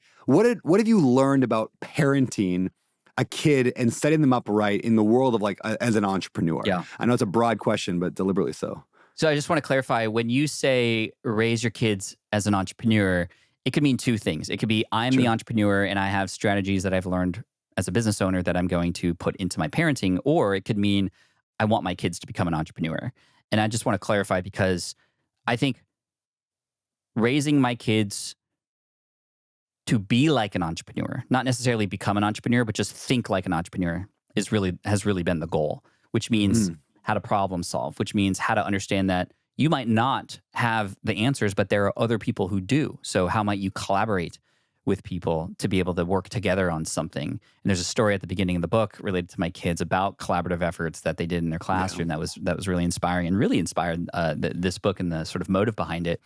have you learned about parenting a kid and setting them up right in the world of like as an entrepreneur? Yeah. I know it's a broad question, but deliberately so. So I just want to clarify, when you say raise your kids as an entrepreneur, it could mean 2 things. It could be I'm the entrepreneur and I have strategies that I've learned as a business owner that I'm going to put into my parenting, or it could mean I want my kids to become an entrepreneur. And I just want to clarify, because I think raising my kids to be like an entrepreneur, not necessarily become an entrepreneur, but just think like an entrepreneur has really been the goal, which means how to problem solve, which means how to understand that you might not have the answers, but there are other people who do. So how might you collaborate with people to be able to work together on something? And there's a story at the beginning of the book related to my kids about collaborative efforts that they did in their classroom. That was really inspiring, and really inspired this book and the sort of motive behind it.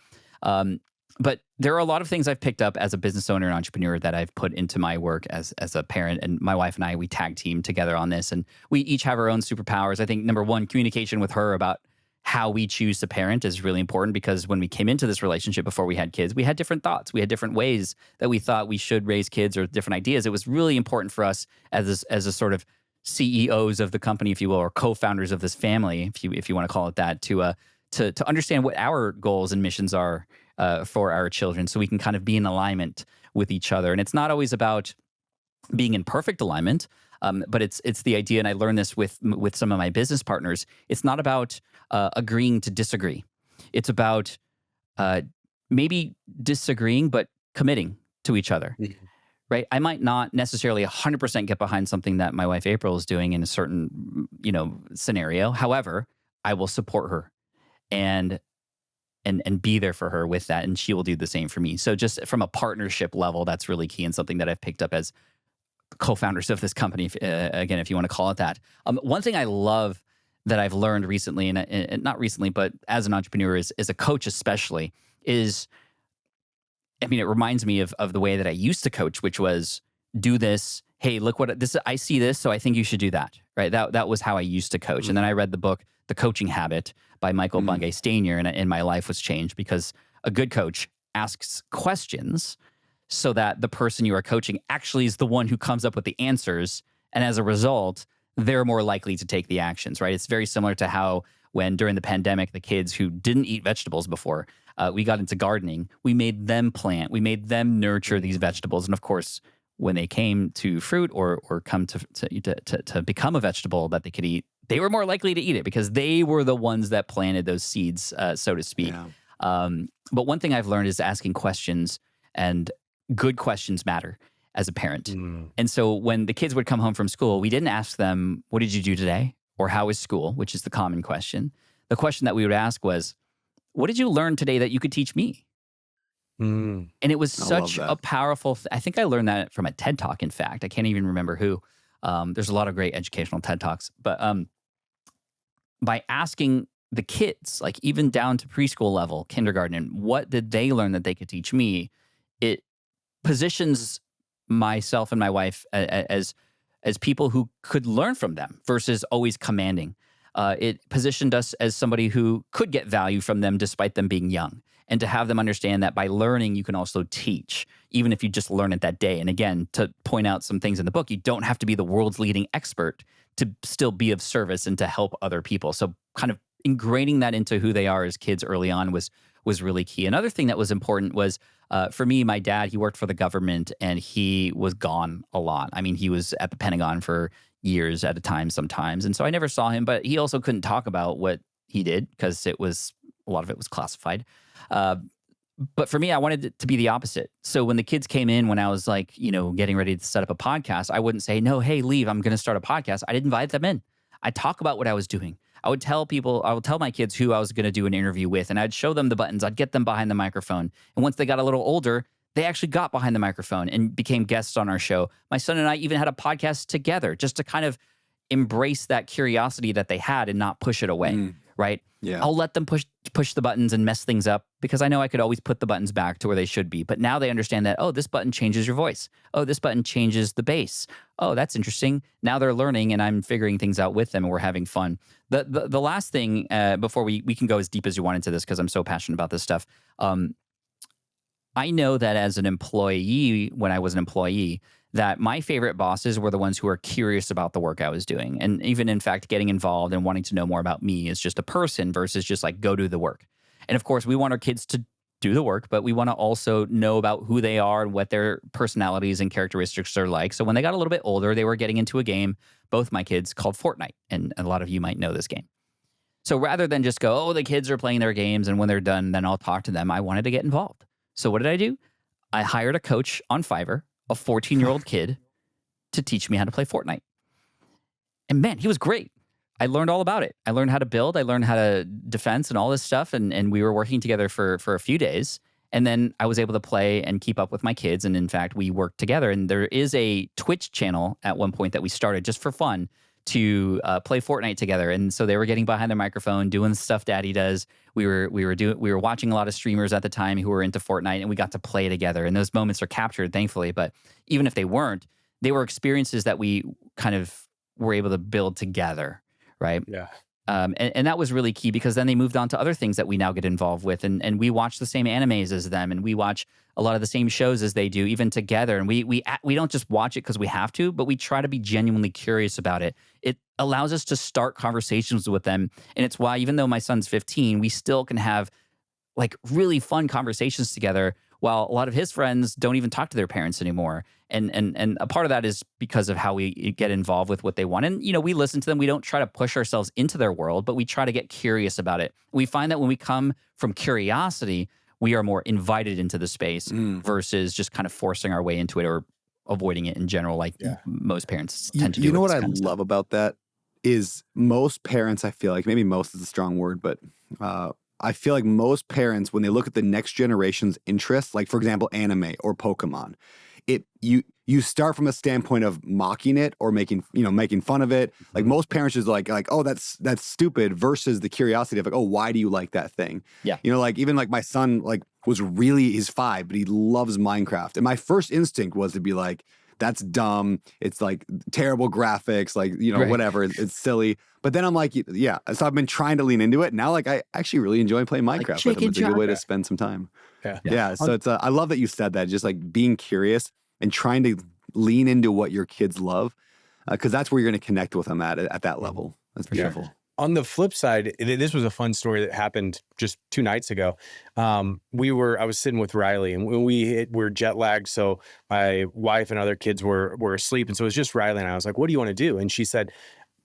But there are a lot of things I've picked up as a business owner and entrepreneur that I've put into my work as a parent. And my wife and I, we tag team together on this, and we each have our own superpowers. I think number one, communication with her about how we choose to parent is really important, because when we came into this relationship before we had kids, we had different thoughts. We had different ways that we thought we should raise kids, or different ideas. It was really important for us as a sort of CEOs of the company, if you will, or co-founders of this family, if you want to call it that, to understand what our goals and missions are for our children, so we can kind of be in alignment with each other. And it's not always about being in perfect alignment, but it's the idea, and I learned this with some of my business partners. It's not about agreeing to disagree. It's about maybe disagreeing, but committing to each other. Right? I might not necessarily 100% get behind something that my wife April is doing in a certain scenario. However, I will support her and be there for her with that, and she will do the same for me. So just from a partnership level, that's really key, and something that I've picked up as co-founders of this company, again, if you want to call it that. One thing I love that I've learned recently, and not recently, but as an entrepreneur, as a coach especially, is, I mean, it reminds me of the way that I used to coach, which was do this. Hey, look what this, I see this, so I think you should do that, right? That was how I used to coach. And then I read the book, The Coaching Habit by Michael Bungay Stanier, and my life was changed, because a good coach asks questions so that the person you are coaching actually is the one who comes up with the answers. And as a result, they're more likely to take the actions, right? It's very similar to how when during the pandemic, the kids who didn't eat vegetables before, we got into gardening, we made them plant, we made them nurture these vegetables. And of course, when they came to fruit or come to become a vegetable that they could eat, they were more likely to eat it because they were the ones that planted those seeds, so to speak. Yeah. But one thing I've learned is asking questions, and good questions matter as a parent. And so when the kids would come home from school, we didn't ask them, what did you do today? Or how is school, which is the common question. The question that we would ask was, what did you learn today that you could teach me? And it was such a powerful, I think I learned that from a TED Talk, in fact. I can't even remember who. There's a lot of great educational TED Talks. But by asking the kids, like even down to preschool level, kindergarten, and what did they learn that they could teach me, it positions myself and my wife as people who could learn from them versus always commanding. It positioned us as somebody who could get value from them despite them being young, and to have them understand that by learning, you can also teach, even if you just learn it that day. And again, to point out some things in the book, you don't have to be the world's leading expert to still be of service and to help other people. So kind of ingraining that into who they are as kids early on was really key. Another thing that was important was, for me, my dad, he worked for the government and he was gone a lot. I mean, he was at the Pentagon for years at a time sometimes. And so I never saw him, but he also couldn't talk about what he did because a lot of it was classified. But for me, I wanted it to be the opposite. So when the kids came in, when I was like, getting ready to set up a podcast, I wouldn't say, no, hey, leave, I'm going to start a podcast. I'd invite them in. I'd talk about what I was doing. I would tell my kids who I was going to do an interview with, and I'd show them the buttons. I'd get them behind the microphone. And once they got a little older, they actually got behind the microphone and became guests on our show. My son and I even had a podcast together just to kind of embrace that curiosity that they had and not push it away, right? Yeah. I'll let them push the buttons and mess things up because I know I could always put the buttons back to where they should be. But now they understand that, oh, this button changes your voice. Oh, this button changes the bass. Oh, that's interesting. Now they're learning and I'm figuring things out with them and we're having fun. The last thing, before we can go as deep as you want into this because I'm so passionate about this stuff, I know that as an employee, when I was an employee, that my favorite bosses were the ones who were curious about the work I was doing. And even, in fact, getting involved and wanting to know more about me as just a person versus just like go do the work. And of course, we want our kids to do the work, but we want to also know about who they are and what their personalities and characteristics are like. So when they got a little bit older, they were getting into a game, both my kids, called Fortnite. And a lot of you might know this game. So rather than just go, oh, the kids are playing their games and when they're done, then I'll talk to them, I wanted to get involved. So what did I do? I hired a coach on Fiverr, a 14-year-old kid, to teach me how to play Fortnite. And man, he was great. I learned all about it. I learned how to build. I learned how to defense and all this stuff. And we were working together for a few days. And then I was able to play and keep up with my kids. And in fact, we worked together. And there is a Twitch channel at one point that we started just for fun to play Fortnite together. And so they were getting behind the microphone, doing the stuff Daddy does. We were watching a lot of streamers at the time who were into Fortnite, and we got to play together. And those moments are captured, thankfully. But even if they weren't, they were experiences that we kind of were able to build together, right? Yeah. And that was really key because then they moved on to other things that we now get involved with. And we watch the same animes as them, and we watch a lot of the same shows as they do, even together. And we don't just watch it because we have to, but we try to be genuinely curious about it. It allows us to start conversations with them. And it's why, even though my son's 15, we still can have like really fun conversations together, while a lot of his friends don't even talk to their parents anymore. And a part of that is because of how we get involved with what they want. And, we listen to them. We don't try to push ourselves into their world, but we try to get curious about it. We find that when we come from curiosity, we are more invited into the space versus just kind of forcing our way into it or avoiding it in general, like most parents tend to do. You know what I love about that is most parents, I feel like, maybe most is a strong word, but I feel like most parents, when they look at the next generation's interests, like for example, anime or Pokemon, you start from a standpoint of mocking it or making fun of it. Like most parents is like, oh, that's stupid, versus the curiosity of like, oh, why do you like that thing? Yeah. Like even like my son, like he's 5, but he loves Minecraft. And my first instinct was to be like, that's dumb. It's like terrible graphics, like, Right. whatever. It's silly. But then I'm like, yeah. So I've been trying to lean into it. Now, like, I actually really enjoy playing Minecraft with them. It's a good way to spend some time. Yeah. So it's, I love that you said that, just like being curious and trying to lean into what your kids love, because that's where you're going to connect with them at that level. That's beautiful. On the flip side, this was a fun story that happened just 2 nights ago. I was sitting with Riley, and when we're jet lagged, so my wife and other kids were asleep, and so it was just Riley and I was like, "What do you want to do?" And she said,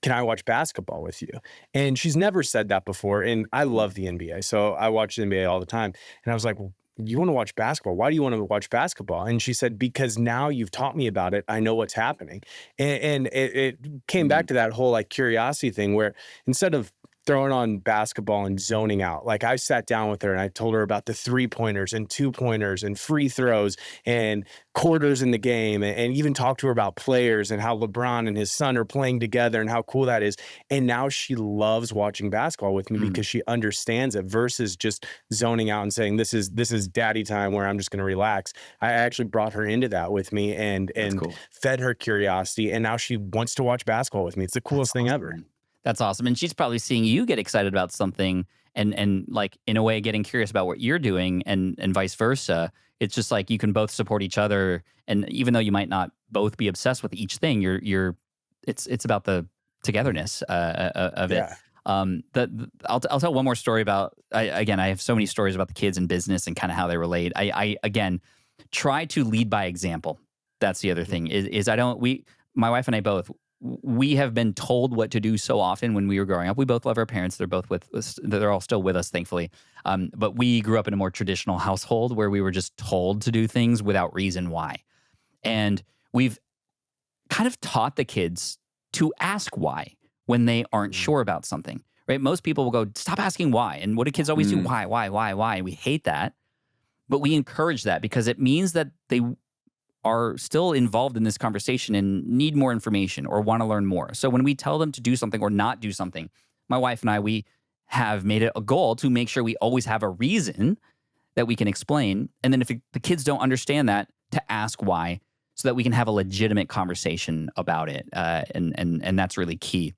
"Can I watch basketball with you?" And she's never said that before, and I love the NBA, so I watch the NBA all the time. And I was like, "Well, you want to watch basketball? Why do you want to watch basketball?" And she said, "Because now you've taught me about it. I know what's happening." And it came back to that whole like curiosity thing, where instead of throwing on basketball and zoning out, like I sat down with her and I told her about the 3-pointers and 2-pointers and free throws and quarters in the game, and even talked to her about players and how LeBron and his son are playing together and how cool that is. And now she loves watching basketball with me because she understands it, versus just zoning out and saying, this is daddy time where I'm just going to relax. I actually brought her into that with me and cool. Fed her curiosity. And now she wants to watch basketball with me. It's the coolest thing ever. That's awesome. And she's probably seeing you get excited about something and like, in a way, getting curious about what you're doing, and vice versa. It's just like you can both support each other. And even though you might not both be obsessed with each thing, it's about the togetherness of it. I'll tell one more story about, I have so many stories about the kids and business and kind of how they relate. I again, try to lead by example. That's the other thing is my wife and I both, we have been told what to do so often when we were growing up. We both love our parents. They're both with us. They're all still with us, thankfully. But we grew up in a more traditional household where we were just told to do things without reason why. And we've kind of taught the kids to ask why when they aren't sure about something, right? Most people will go, stop asking why. And what do kids always do? Why? And we hate that. But we encourage that because it means that they are still involved in this conversation and need more information or want to learn more. So when we tell them to do something or not do something, my wife and I, we have made it a goal to make sure we always have a reason that we can explain. And then if the kids don't understand that, to ask why, so that we can have a legitimate conversation about it. And that's really key.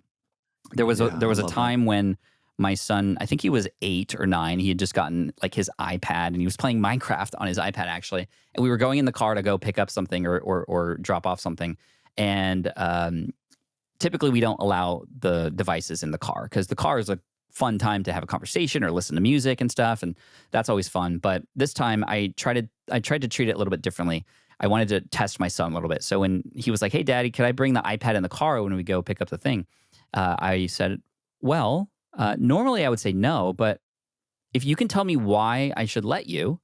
There was a time when my son, I think he was 8 or 9. He had just gotten like his iPad and he was playing Minecraft on his iPad actually. And we were going in the car to go pick up something or drop off something. And typically we don't allow the devices in the car because the car is a fun time to have a conversation or listen to music and stuff. And that's always fun. But this time I tried to treat it a little bit differently. I wanted to test my son a little bit. So when he was like, "Hey, Daddy, could I bring the iPad in the car when we go pick up the thing?" I said, "Well, normally I would say no, but if you can tell me why I should let you,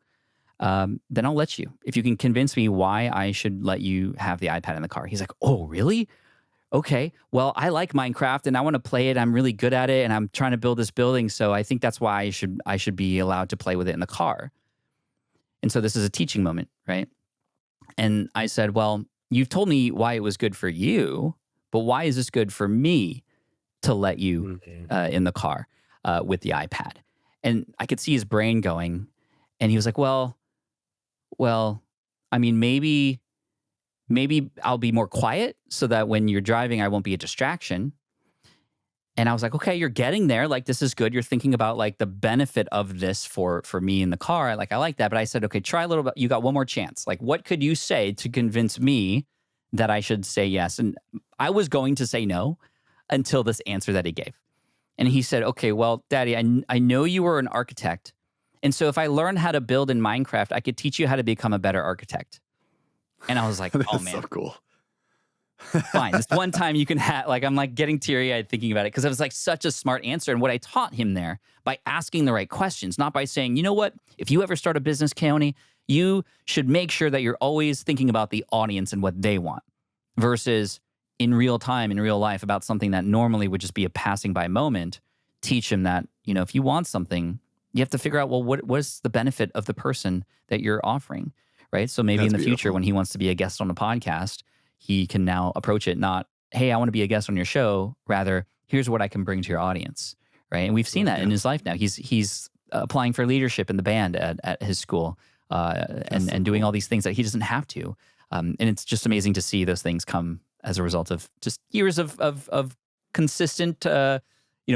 then I'll let you. If you can convince me why I should let you have the iPad in the car." He's like, "Oh, really? Okay. Well, I like Minecraft and I want to play it. I'm really good at it and I'm trying to build this building. So I think that's why I should be allowed to play with it in the car." And so this is a teaching moment, right? And I said, "Well, you've told me why it was good for you, but why is this good for me to let you in the car with the iPad?" And I could see his brain going, and he was like, well, I mean, maybe I'll be more quiet so that when you're driving, I won't be a distraction. And I was like, okay, you're getting there. Like, this is good. You're thinking about like the benefit of this for me in the car. I like that. But I said, okay, try a little bit. You got one more chance. Like, what could you say to convince me that I should say yes? And I was going to say no until this answer that he gave. And he said, "Okay, well, Daddy, I know you were an architect. And so if I learned how to build in Minecraft, I could teach you how to become a better architect." And I was like, oh, man. So cool. Fine. This one time you can have, like, I'm like getting teary-eyed thinking about it because it was like such a smart answer. And what I taught him there by asking the right questions, not by saying, you know what, if you ever start a business, Keone, you should make sure that you're always thinking about the audience and what they want versus in real time, in real life, about something that normally would just be a passing by moment. Teach him that, if you want something, you have to figure out, well, what's the benefit of the person that you're offering, right? So maybe in the future when he wants to be a guest on a podcast, he can now approach it not, hey, I want to be a guest on your show. Rather, here's what I can bring to your audience, right? And we've seen that in his life now. He's applying for leadership in the band at his school and doing all these things that he doesn't have to. And it's just amazing to see those things come as a result of just years of consistent,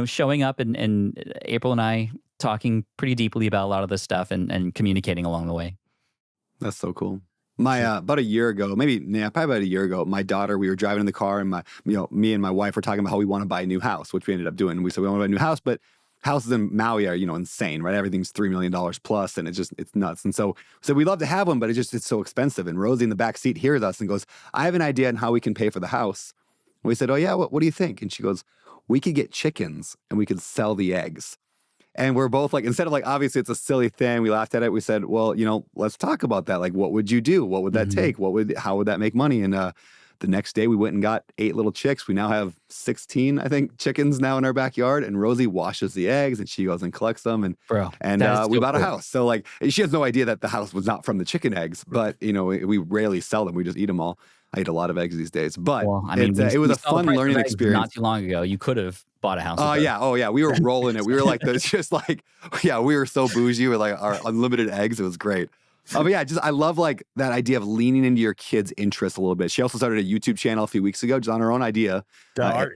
showing up and April and I talking pretty deeply about a lot of this stuff and communicating along the way. That's so cool. About a year ago, probably about a year ago, my daughter, we were driving in the car and me and my wife were talking about how we want to buy a new house, which we ended up doing. We said we want to buy a new house, but houses in Maui are, insane, right? Everything's $3 million plus and it's nuts. And so we'd love to have one, but it's so expensive. And Rosie in the back seat hears us and goes, I have an idea on how we can pay for the house. And we said, oh yeah, what do you think? And she goes, we could get chickens and we could sell the eggs. And we're both like, instead of like, obviously it's a silly thing, we laughed at it. We said, well, let's talk about that. Like, what would you do? What would that take? How would that make money? And the next day we went and got 8 little chicks. We now have 16, I think, chickens now in our backyard. And Rosie washes the eggs and she goes and collects them. And we bought a house. So like, she has no idea that the house was not from the chicken eggs, but we rarely sell them. We just eat them all. I eat a lot of eggs these days, but it was a fun learning experience. Not too long ago, you could have bought a house. Oh yeah. We were rolling it. We were like, we were so bougie with like our unlimited eggs. It was great. But yeah, I love like that idea of leaning into your kids' interests a little bit. She also started a YouTube channel a few weeks ago, just on her own idea.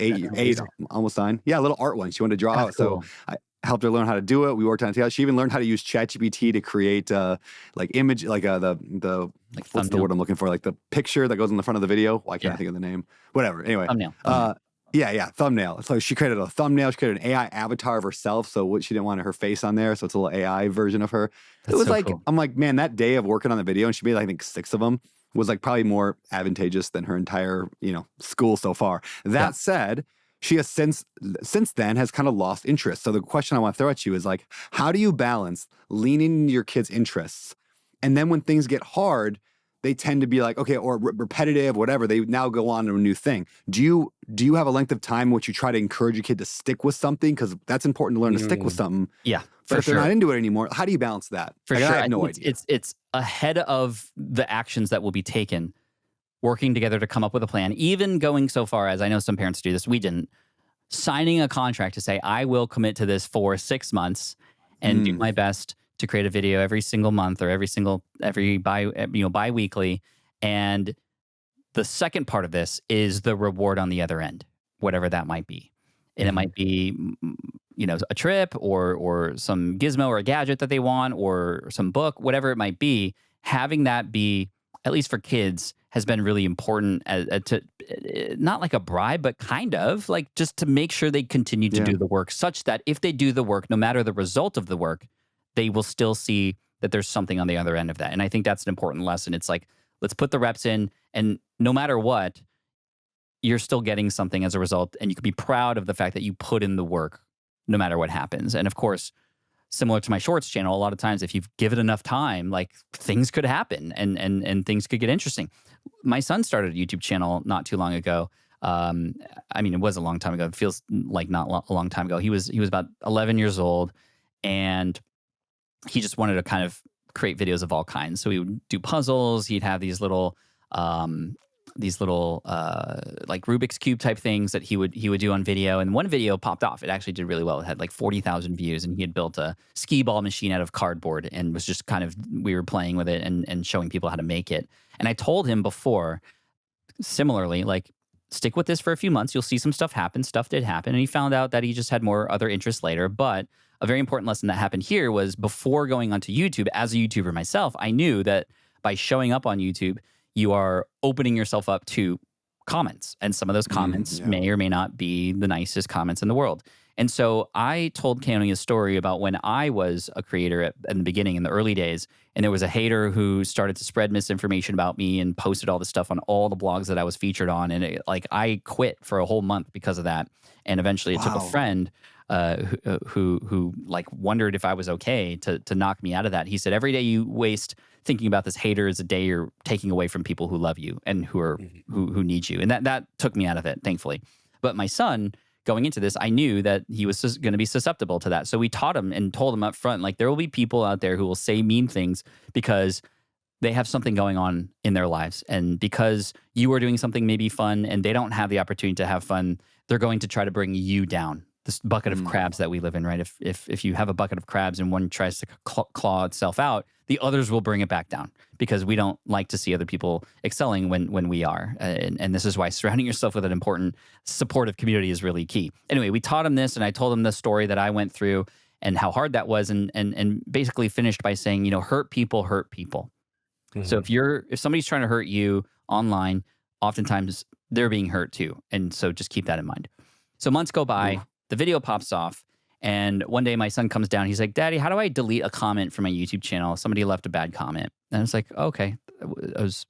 Eight, almost 9. Yeah, a little art one. She wanted to draw out. Cool. So I helped her learn how to do it. We worked on it. She even learned how to use ChatGPT to create like image, like the what's the word I'm looking for? Like the picture that goes in the front of the video. Why can't I think of the name? Whatever. Anyway. Thumbnail. Thumbnail. So she created a thumbnail. She created an AI avatar of herself. So she didn't want her face on there. So it's a little AI version of her. It was so like, cool. I'm like, man, that day of working on the video, and she made, I think, 6 of them, was like probably more advantageous than her entire, school so far. That said, she has since then has kind of lost interest. So the question I want to throw at you is like, how do you balance leaning into your kids' interests? And then when things get hard, they tend to be like, okay, or repetitive, whatever. They now go on to a new thing. Do you have a length of time in which you try to encourage your kid to stick with something? Because that's important to learn to stick with something. Yeah, but if they're not into it anymore, how do you balance that? For sure. I have no idea. It's ahead of the actions that will be taken, working together to come up with a plan, even going so far as, I know some parents do this, we didn't, signing a contract to say, I will commit to this for 6 months and do my best to create a video every single month or bi-weekly. And the second part of this is the reward on the other end, whatever that might be. And it might be, a trip or some gizmo or a gadget that they want or some book, whatever it might be. Having that be, at least for kids, has been really important to not like a bribe, but kind of like just to make sure they continue to do the work, such that if they do the work, no matter the result of the work, they will still see that there's something on the other end of that. And I think that's an important lesson. It's like, let's put the reps in, and no matter what, you're still getting something as a result. And you can be proud of the fact that you put in the work no matter what happens. And of course, similar to my shorts channel, a lot of times if you've given enough time, like things could happen and things could get interesting. My son started a YouTube channel not too long ago. It was a long time ago. It feels like not a long time ago. He was about 11 years old, and he just wanted to kind of create videos of all kinds. So he would do puzzles. He'd have these little like Rubik's Cube type things that he would do on video. And one video popped off. It actually did really well. It had like 40,000 views, and he had built a skee ball machine out of cardboard and was just we were playing with it and showing people how to make it. And I told him before, similarly, like, stick with this for a few months. You'll see some stuff happen. Stuff did happen. And he found out that he just had more other interests later. But a very important lesson that happened here was, before going onto YouTube, as a YouTuber myself, I knew that by showing up on YouTube, you are opening yourself up to comments. And some of those comments may or may not be the nicest comments in the world. And so I told Keone a story about when I was a creator in the beginning, in the early days, and there was a hater who started to spread misinformation about me and posted all this stuff on all the blogs that I was featured on. And I quit for a whole month because of that. And eventually it took a friend who like wondered if I was okay to knock me out of that. He said, every day you waste thinking about this hater is a day you're taking away from people who love you and who need you. And that took me out of it, thankfully. But my son, going into this, I knew that he was going to be susceptible to that. So we taught him and told him up front, like, there will be people out there who will say mean things because they have something going on in their lives. And because you are doing something maybe fun and they don't have the opportunity to have fun, they're going to try to bring you down. This bucket of crabs that we live in, right? If you have a bucket of crabs and one tries to claw itself out, the others will bring it back down because we don't like to see other people excelling when we are. And this is why surrounding yourself with an important supportive community is really key. Anyway, we taught him this, and I told him the story that I went through and how hard that was, and basically finished by saying, hurt people hurt people. So if somebody's trying to hurt you online, oftentimes they're being hurt too. And so just keep that in mind. So months go by, the video pops off, and one day my son comes down. He's like, Daddy, how do I delete a comment from my YouTube channel? Somebody left a bad comment. And I was like, okay, I was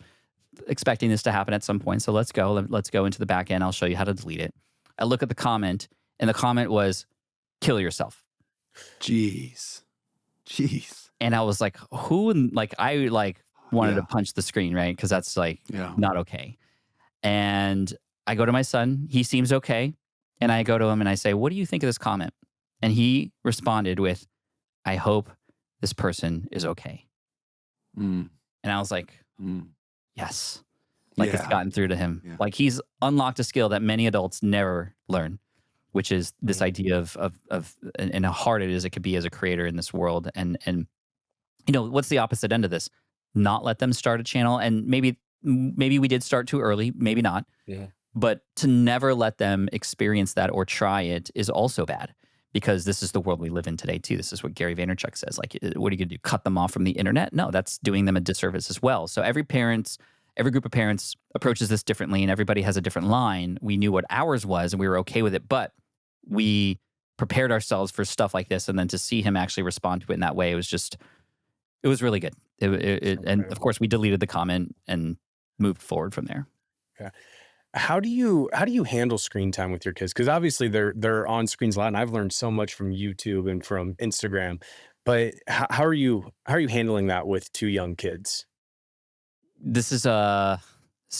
expecting this to happen at some point. So let's go into the back end. I'll show you how to delete it. I look at the comment, and the comment was, kill yourself. Jeez. And I was like, I wanted to punch the screen, right? Because that's not okay. And I go to my son. He seems okay. And I go to him and I say, what do you think of this comment? And he responded with, I hope this person is okay. And I was like, yes. It's gotten through to him. Yeah. He's unlocked a skill that many adults never learn, which is this idea of and how hard it is it could be as a creator in this world. And what's the opposite end of this? Not let them start a channel. And maybe we did start too early, maybe not. Yeah. But to never let them experience that or try it is also bad, because this is the world we live in today too. This is what Gary Vaynerchuk says. What are you going to do? Cut them off from the internet? No, that's doing them a disservice as well. So every group of parents approaches this differently, and everybody has a different line. We knew what ours was, and we were okay with it, but we prepared ourselves for stuff like this. And then to see him actually respond to it in that way, it was really good. And of course, we deleted the comment and moved forward from there. Yeah. How do you handle screen time with your kids? Because obviously they're on screens a lot, and I've learned so much from YouTube and from Instagram. But how are you handling that with two young kids? This is a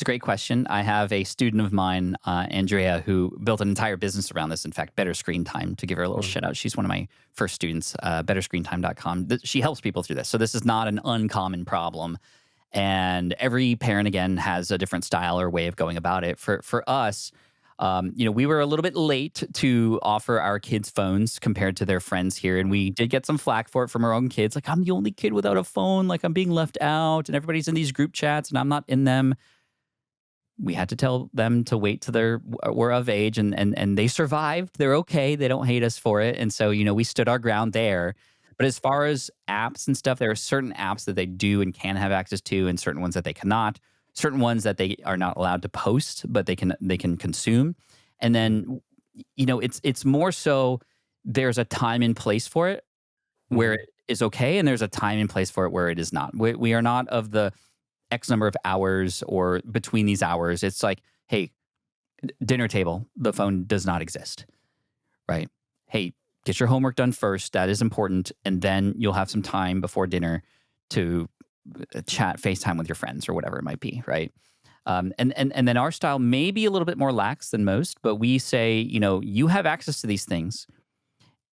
great question. I have a student of mine, Andrea, who built an entire business around this. In fact, Better Screen Time, to give her a little shout out. She's one of my first students, betterscreentime.com. She helps people through this. So this is not an uncommon problem. And every parent, again, has a different style or way of going about it. For us, we were a little bit late to offer our kids phones compared to their friends here. And we did get some flack for it from our own kids. I'm the only kid without a phone. I'm being left out. And everybody's in these group chats and I'm not in them. We had to tell them to wait till we're of age, and they survived. They're okay. They don't hate us for it. And so, we stood our ground there. But as far as apps and stuff, there are certain apps that they do and can have access to, and certain ones that they cannot. Certain ones that they are not allowed to post, but they can consume. And then, it's more so there's a time and place for it where it is okay, and there's a time and place for it where it is not. We are not of the X number of hours or between these hours. It's like, hey, dinner table, the phone does not exist, right? Hey, get your homework done first. That is important. And then you'll have some time before dinner to chat, FaceTime with your friends or whatever it might be, right? And then our style may be a little bit more lax than most, but we say, you have access to these things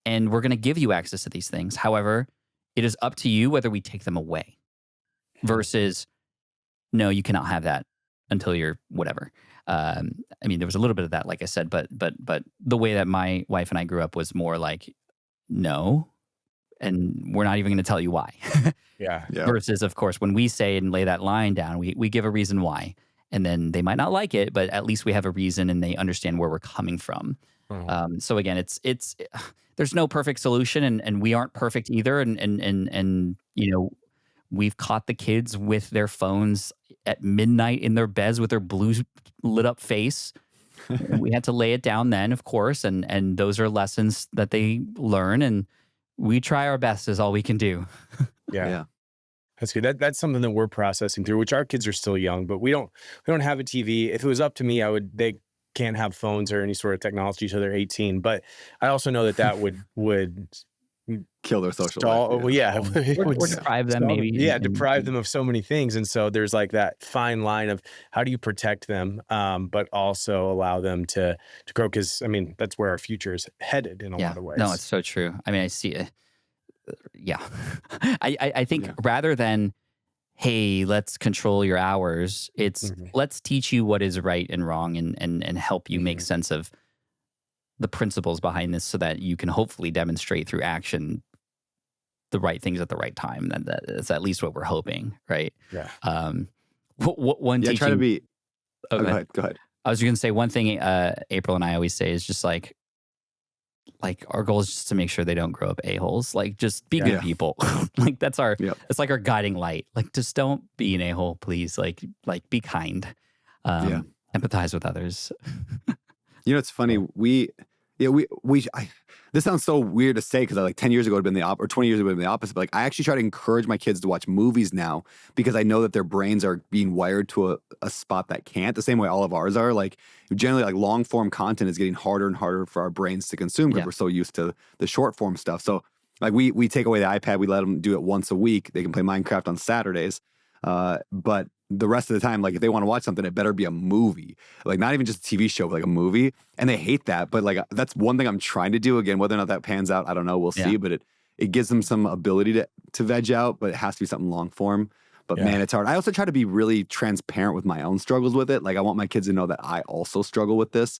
and we're going to give you access to these things. However, it is up to you whether we take them away versus, no, you cannot have that until you're whatever. There was a little bit of that, like I said, but the way that my wife and I grew up was more like, no, and we're not even going to tell you why. Yeah. Versus, of course, when we say and lay that line down, we give a reason why, and then they might not like it, but at least we have a reason and they understand where we're coming from. So again, it's there's no perfect solution, and we aren't perfect either, and we've caught the kids with their phones at midnight in their beds with their blue lit up face. We had to lay it down then, of course, and those are lessons that they learn, and we try our best is all we can do. Yeah. That's good. That's something that we're processing through, which our kids are still young, but we don't have a TV. If it was up to me, they can't have phones or any sort of technology till they're 18. But I also know that would kill their social life. Well, yeah. Or deprive them, maybe. Yeah, deprive them of so many things. And so there's that fine line of how do you protect them, but also allow them to grow? Because, that's where our future is headed in a lot of ways. No, it's so true. I see it. Yeah. I think rather than, hey, let's control your hours, it's let's teach you what is right and wrong and help you make sense of the principles behind this so that you can hopefully demonstrate through action the right things at the right time. That's at least what we're hoping, right? Yeah. One teaching. Try to be. Oh, Go ahead. I was going to say one thing. April and I always say is just like our goal is just to make sure they don't grow up a-holes. Like, just be good people. Like, that's it's like our guiding light. Like, just don't be an a-hole, please. Like be kind. Empathize with others. It's funny. This sounds so weird to say because like 10 years ago it would have been or 20 years ago it would have been the opposite. But like, I actually try to encourage my kids to watch movies now because I know that their brains are being wired to a spot that can't, the same way all of ours are. Like, generally, like long form content is getting harder and harder for our brains to consume because we're so used to the short form stuff. So like, we take away the iPad, we let them do it once a week. They can play Minecraft on Saturdays. But the rest of the time, like if they want to watch something, it better be a movie, like not even just a TV show, but like a movie. And they hate that. But like, that's one thing I'm trying to do. Again, whether or not that pans out, I don't know. We'll see. But it gives them some ability to veg out, but it has to be something long form. But man, it's hard. I also try to be really transparent with my own struggles with it. Like, I want my kids to know that I also struggle with this.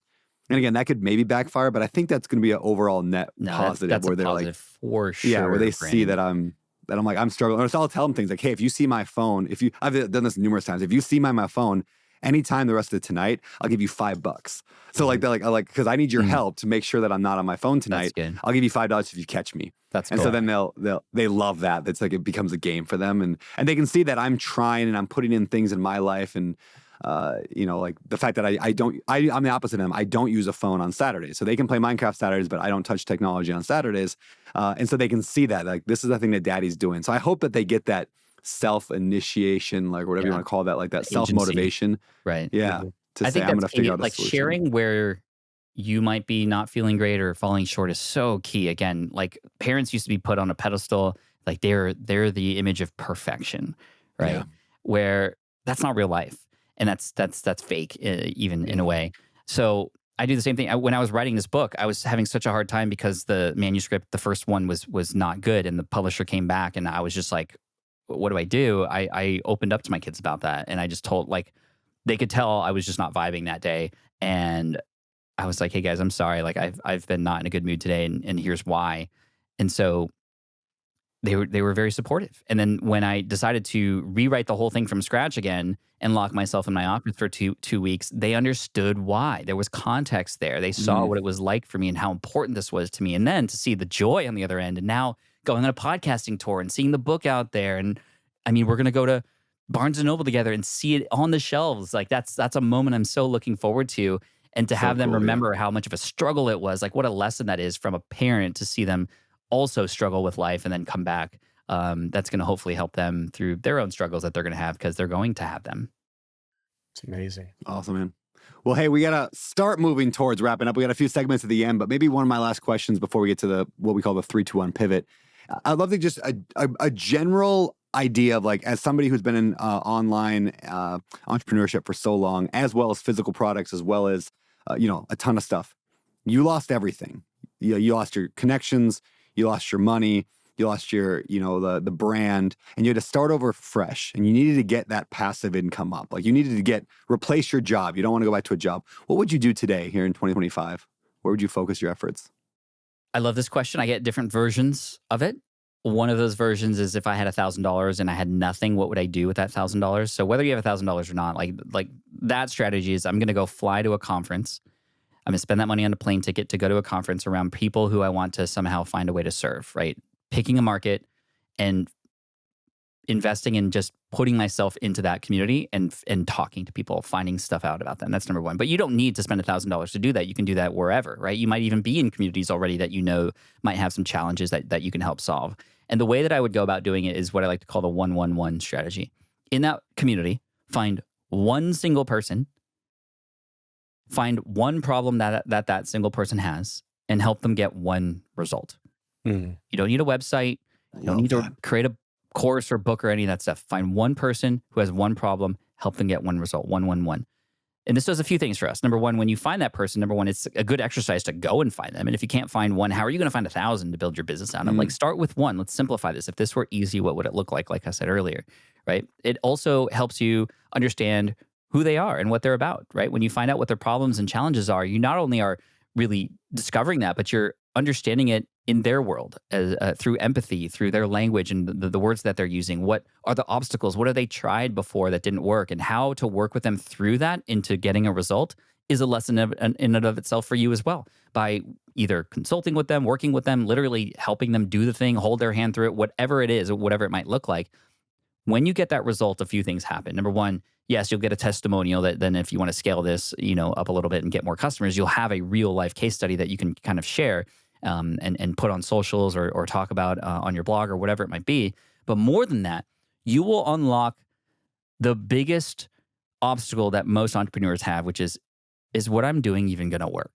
And again, that could maybe backfire, but I think that's going to be an overall net positive that's where a they're positive like, for sure. Yeah, where they see that I'm like, I'm struggling. Or so I'll tell them things like, hey, if you see my phone, I've done this numerous times. If you see my phone anytime the rest of tonight, I'll give you $5. So like, they're like, because I need your help to make sure that I'm not on my phone tonight. I'll give you $5 if you catch me. That's and cool. so then they love that. It's like, it becomes a game for them. And they can see that I'm trying and I'm putting in things in my life. And, like the fact that I'm the opposite of them. I don't use a phone on Saturdays. So they can play Minecraft Saturdays, but I don't touch technology on Saturdays. And so they can see that, like, this is the thing that daddy's doing. So I hope that they get that self-initiation, like whatever you want to call that, like that self-motivation. Right. Yeah. To I say, think I'm going to figure out a like solution. sharing where you might be not feeling great or falling short is so key. Again, like, parents used to be put on a pedestal. Like, they're the image of perfection, right? Yeah. Where that's not real life. And that's fake, even in a way. So I do the same thing. When I was writing this book, I was having such a hard time because the manuscript, the first one was not good, and the publisher came back, and I was just like, what do I do? I opened up to my kids about that, and I just told, like, they could tell I was just not vibing that day, and I was like, hey guys, I'm sorry. Like, I've been not in a good mood today, and here's why. And so they were very supportive. And then when I decided to rewrite the whole thing from scratch again and lock myself in my office for two weeks, they understood why. There was context there. They saw what it was like for me and how important this was to me. And then to see the joy on the other end, and now going on a podcasting tour and seeing the book out there. And I mean, we're going to go to Barnes and Noble together and see it on the shelves. Like, that's a moment I'm so looking forward to. And to have them remember how much of a struggle it was, like what a lesson that is from a parent to see them also struggle with life and then come back. That's going to hopefully help them through their own struggles that they're going to have, because they're going to have them. It's amazing. Awesome, man. Well, hey, we got to start moving towards wrapping up. We got a few segments at the end, but maybe one of my last questions before we get to what we call the 3-2-1 pivot. I'd love to just a general idea of, like, as somebody who's been in online entrepreneurship for so long, as well as physical products, as well as, a ton of stuff. You lost everything. You lost your connections. You lost your money, you lost your, the brand, and you had to start over fresh, and you needed to get that passive income up. Like, you needed to replace your job. You don't want to go back to a job. What would you do today here in 2025? Where would you focus your efforts? I love this question. I get different versions of it. One of those versions is, if I had $1,000 and I had nothing, what would I do with that $1,000? So whether you have $1,000 or not, like that strategy is, I'm going to go fly to a conference. I'm going to spend that money on a plane ticket to go to a conference around people who I want to somehow find a way to serve, right? Picking a market and investing in just putting myself into that community and talking to people, finding stuff out about them. That's number one. But you don't need to spend $1,000 to do that. You can do that wherever, right? You might even be in communities already that might have some challenges that you can help solve. And the way that I would go about doing it is what I like to call the 1-1-1 strategy. In that community, find one single person, find one problem that single person has, and help them get one result. You don't need a website. You don't need to create a course or book or any of that stuff. Find one person who has one problem, help them get one result, 1-1-1. And this does a few things for us. Number one, when you find that person, it's a good exercise to go and find them. And if you can't find one, how are you going to find 1,000 to build your business out of? Like, start with one. Let's simplify this. If this were easy, what would it look like? Like I said earlier, right? It also helps you understand who they are and what they're about, right? When you find out what their problems and challenges are, you not only are really discovering that, but you're understanding it in their world, through empathy, through their language and the words that they're using. What are the obstacles? What have they tried before that didn't work? And how to work with them through that into getting a result is a lesson in and of itself for you as well. By either consulting with them, working with them, literally helping them do the thing, hold their hand through it, whatever it is, or whatever it might look like. When you get that result, a few things happen. Number one, yes, you'll get a testimonial that then if you want to scale this, up a little bit and get more customers, you'll have a real life case study that you can kind of share and put on socials or talk about on your blog or whatever it might be. But more than that, you will unlock the biggest obstacle that most entrepreneurs have, which is what I'm doing even going to work?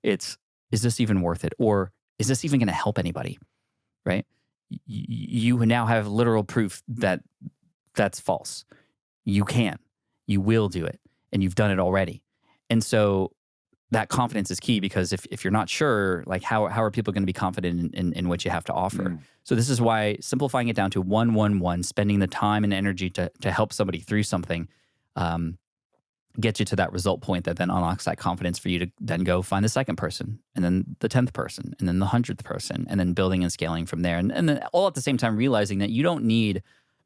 Is this even worth it? Or is this even going to help anybody? Right? You now have literal proof that that's false. You will do it, and you've done it already. And so that confidence is key, because if you're not sure, like how are people going to be confident in what you have to offer? So this is why simplifying it down to 1-1-1, spending the time and energy to help somebody through something, get you to that result point that then unlocks that confidence for you to then go find the second person, and then the 10th person, and then the 100th person, and then building and scaling from there. And then all at the same time realizing that you don't need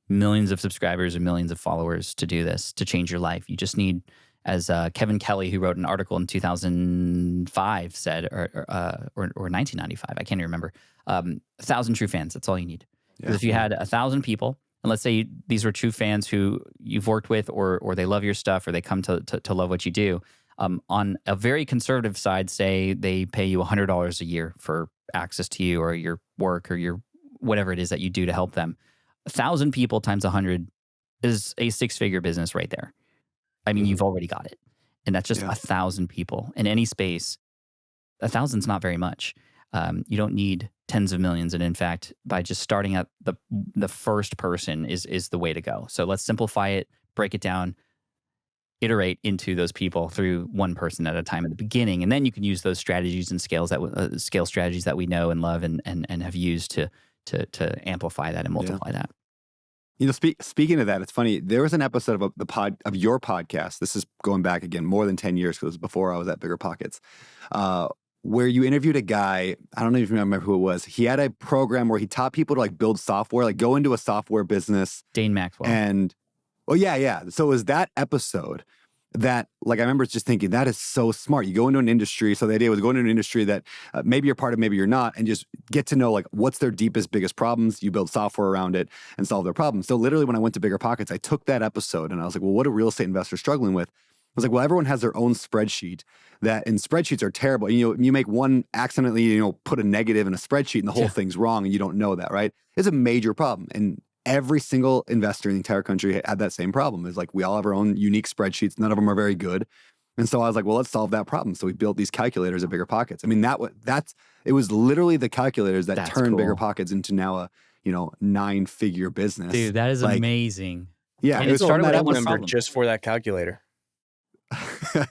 millions of subscribers or millions of followers to do this, to change your life. You just need, as Kevin Kelly, who wrote an article in 2005 said, or 1995, I can't even remember, 1,000 true fans. That's all you need. Because if you had 1,000 people, and let's say these were true fans who you've worked with, or they love your stuff, or they come to love what you do, on a very conservative side, say they pay you $100 a year for access to you or your work or your whatever it is that you do to help them. 1,000 people times 100 is a 6-figure business right there. I mean, you've already got it. And that's just 1,000 people in any space. 1,000's not very much. You don't need tens of millions. And in fact, by just starting at the first person is the way to go. So let's simplify it, break it down, iterate into those people through one person at a time at the beginning. And then you can use those strategies and scale strategies that we know and love and have used to amplify that and multiply that. Speaking of that, it's funny. There was an episode of your podcast. This is going back again more than 10 years, because it was before I was at Bigger Pockets, where you interviewed a guy. I don't even remember who it was. He had a program where he taught people to like build software, like go into a software business. Dane Maxwell. And yeah. So it was that episode that, like, I remember just thinking, that is so smart. You go into an industry. So the idea was go into an industry that maybe you're part of, maybe you're not, and just get to know, like, what's their deepest, biggest problems. You build software around it and solve their problems. So literally when I went to Bigger Pockets, I took that episode and I was like, well, what are real estate investors struggling with? I was like, well, everyone has their own spreadsheet, and spreadsheets are terrible. You make one accidentally, put a negative in a spreadsheet and the whole thing's wrong and you don't know that, right? It's a major problem. And every single investor in the entire country had that same problem. It's like, we all have our own unique spreadsheets. None of them are very good. And so I was like, well, let's solve that problem. So we built these calculators at Bigger Pockets. I mean, it was literally the calculators that turned cool. Bigger Pockets into now a, 9-figure business. Dude, that is amazing. Yeah. And it was started from that with a member just for that calculator.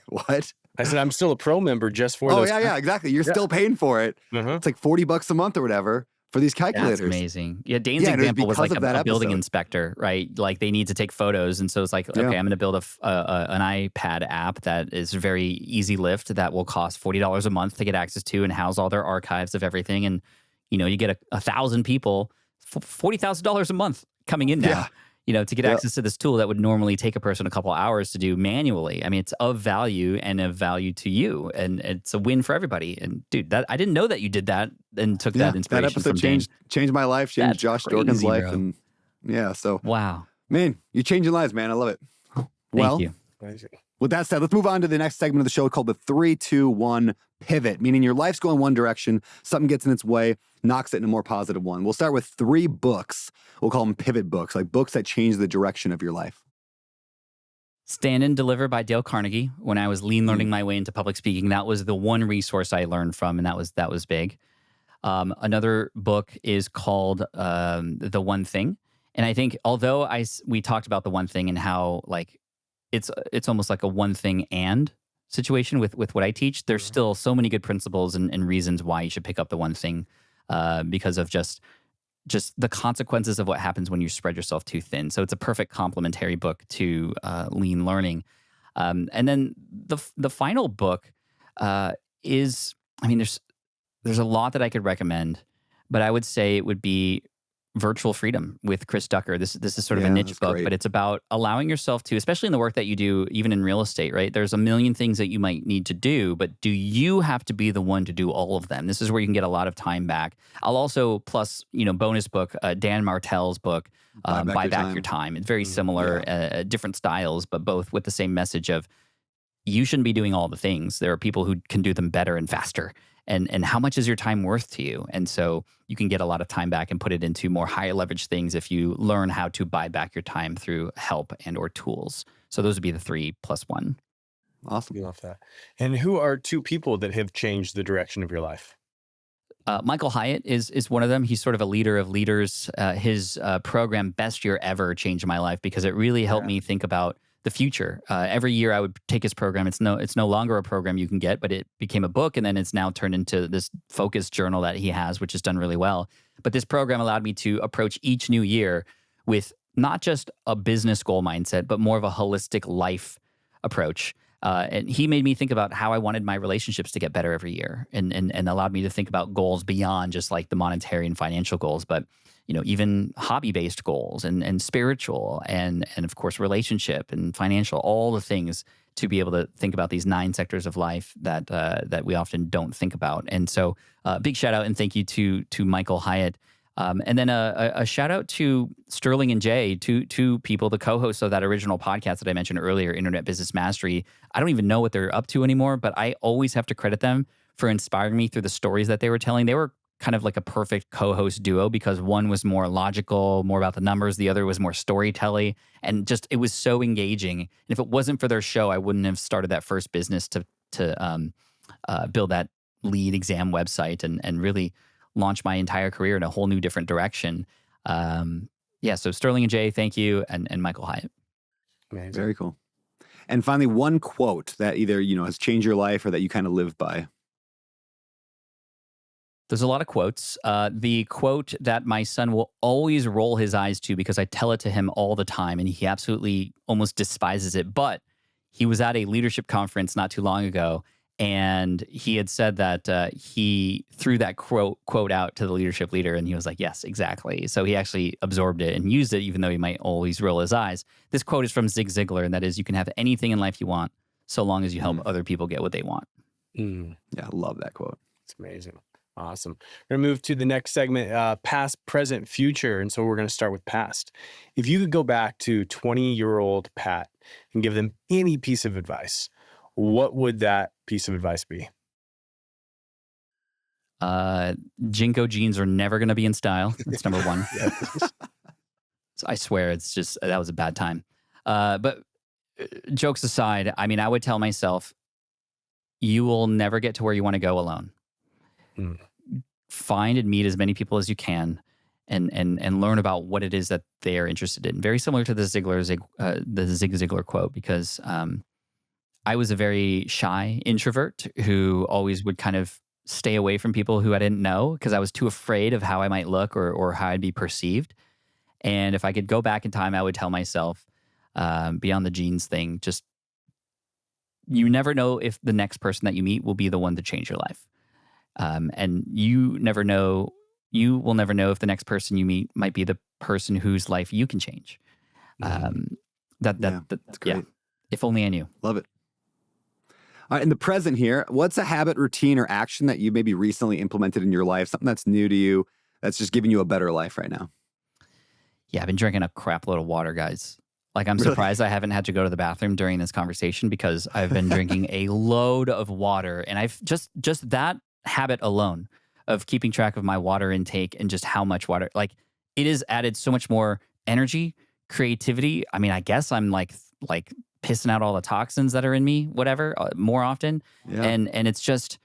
What? I said, I'm still a pro member just for those. Oh, yeah, exactly. You're still paying for it. It's like $40 a month or whatever for these calculators. That's amazing. Yeah, Dane's example was like a building inspector, right? Like they need to take photos. And so it's like, okay, I'm going to build an iPad app that is very easy lift that will cost $40 a month to get access to and house all their archives of everything. And, you get 1,000 people, $40,000 a month coming in now. To get access to this tool that would normally take a person a couple hours to do manually. I mean, it's of value and of value to you, and it's a win for everybody. And dude, I didn't know that you did that and took that inspiration. That episode changed my life, changed Josh Dorgan's life, and so wow, man, you're changing lives, man. I love it. Thank you. With that said, let's move on to the next segment of the show called the 3-2-1 pivot, meaning your life's going one direction, something gets in its way, knocks it in a more positive one. We'll start with 3 books. We'll call them pivot books, like books that change the direction of your life. Stand and Deliver by Dale Carnegie. When I was learning my way into public speaking, that was the one resource I learned from, and that was big. Another book is called The One Thing. And I think although we talked about The One Thing and how like it's almost like a one thing and situation with what I teach, there's still so many good principles and reasons why you should pick up The One Thing because of just the consequences of what happens when you spread yourself too thin. So it's a perfect complementary book to lean learning. And then the final book is, I mean, there's a lot that I could recommend, but I would say it would be Virtual Freedom with Chris Ducker. This is sort of a niche book, but it's about allowing yourself to, especially in the work that you do, even in real estate, right? There's a million things that you might need to do, but do you have to be the one to do all of them? This is where you can get a lot of time back. I'll also plus, bonus book, Dan Martell's book, Buy Back Your Time. It's very similar, different styles, but both with the same message of you shouldn't be doing all the things. There are people who can do them better and faster. And how much is your time worth to you? And so you can get a lot of time back and put it into more higher leverage things if you learn how to buy back your time through help and or tools. So those would be the 3+1. Awesome. Love that. And who are 2 people that have changed the direction of your life? Michael Hyatt is one of them. He's sort of a leader of leaders. His program, Best Year Ever, changed my life because it really helped me think about the future. Every year I would take his program. It's no longer a program you can get, but it became a book, and then it's now turned into this focus journal that he has, which has done really well. But this program allowed me to approach each new year with not just a business goal mindset, but more of a holistic life approach. And he made me think about how I wanted my relationships to get better every year, and allowed me to think about goals beyond just like the monetary and financial goals, but even hobby-based goals and spiritual and of course relationship and financial, all the things to be able to think about these 9 sectors of life that we often don't think about. And so big shout out and thank you to Michael Hyatt. And then a shout out to Sterling and Jay, two people, the co-hosts of that original podcast that I mentioned earlier, Internet Business Mastery. I don't even know what they're up to anymore, but I always have to credit them for inspiring me through the stories that they were telling. They were kind of like a perfect co-host duo because one was more logical, more about the numbers. The other was more storytelling, and just it was so engaging. And if it wasn't for their show, I wouldn't have started that first business to build that lead exam website and really launch my entire career in a whole new different direction. So Sterling and Jay, thank you, and Michael Hyatt. Amazing. Very cool. And finally, one quote that either has changed your life or that you kind of live by. There's a lot of quotes. The quote that my son will always roll his eyes to because I tell it to him all the time, and he absolutely almost despises it. But he was at a leadership conference not too long ago, and he had said that he threw that quote out to the leadership leader, and he was like, yes, exactly. So he actually absorbed it and used it, even though he might always roll his eyes. This quote is from Zig Ziglar, and that is, you can have anything in life you want so long as you help other people get what they want. Yeah, I love that quote. It's amazing. Awesome. We're going to move to the next segment, past, present, future. And so we're going to start with past. If you could go back to 20-year-old Pat and give them any piece of advice, what would that piece of advice be? Jinko jeans are never going to be in style. That's number one. So I swear that was a bad time. But jokes aside, I mean, I would tell myself, you will never get to where you want to go alone. Find and meet as many people as you can and learn about what it is that they are interested in. Very similar to the Zig Ziglar quote, because I was a very shy introvert who always would kind of stay away from people who I didn't know because I was too afraid of how I might look or how I'd be perceived. And if I could go back in time, I would tell myself, beyond the jeans thing, just you never know if the next person that you meet will be the one to change your life. And you will never know if the next person you meet might be the person whose life you can change. That's great. Yeah, if only I knew. Love it. All right, in the present here, what's a habit, routine, or action that you maybe recently implemented in your life, something that's new to you, that's just giving you a better life right now? Yeah, I've been drinking a crap load of water, guys. Like, I'm surprised I haven't had to go to the bathroom during this conversation because I've been drinking a load of water, and I've just that habit alone of keeping track of my water intake and just how much water, like, it has added so much more energy, creativity. I mean, I guess I'm like pissing out all the toxins that are in me, whatever, more often. Yeah. And it's just,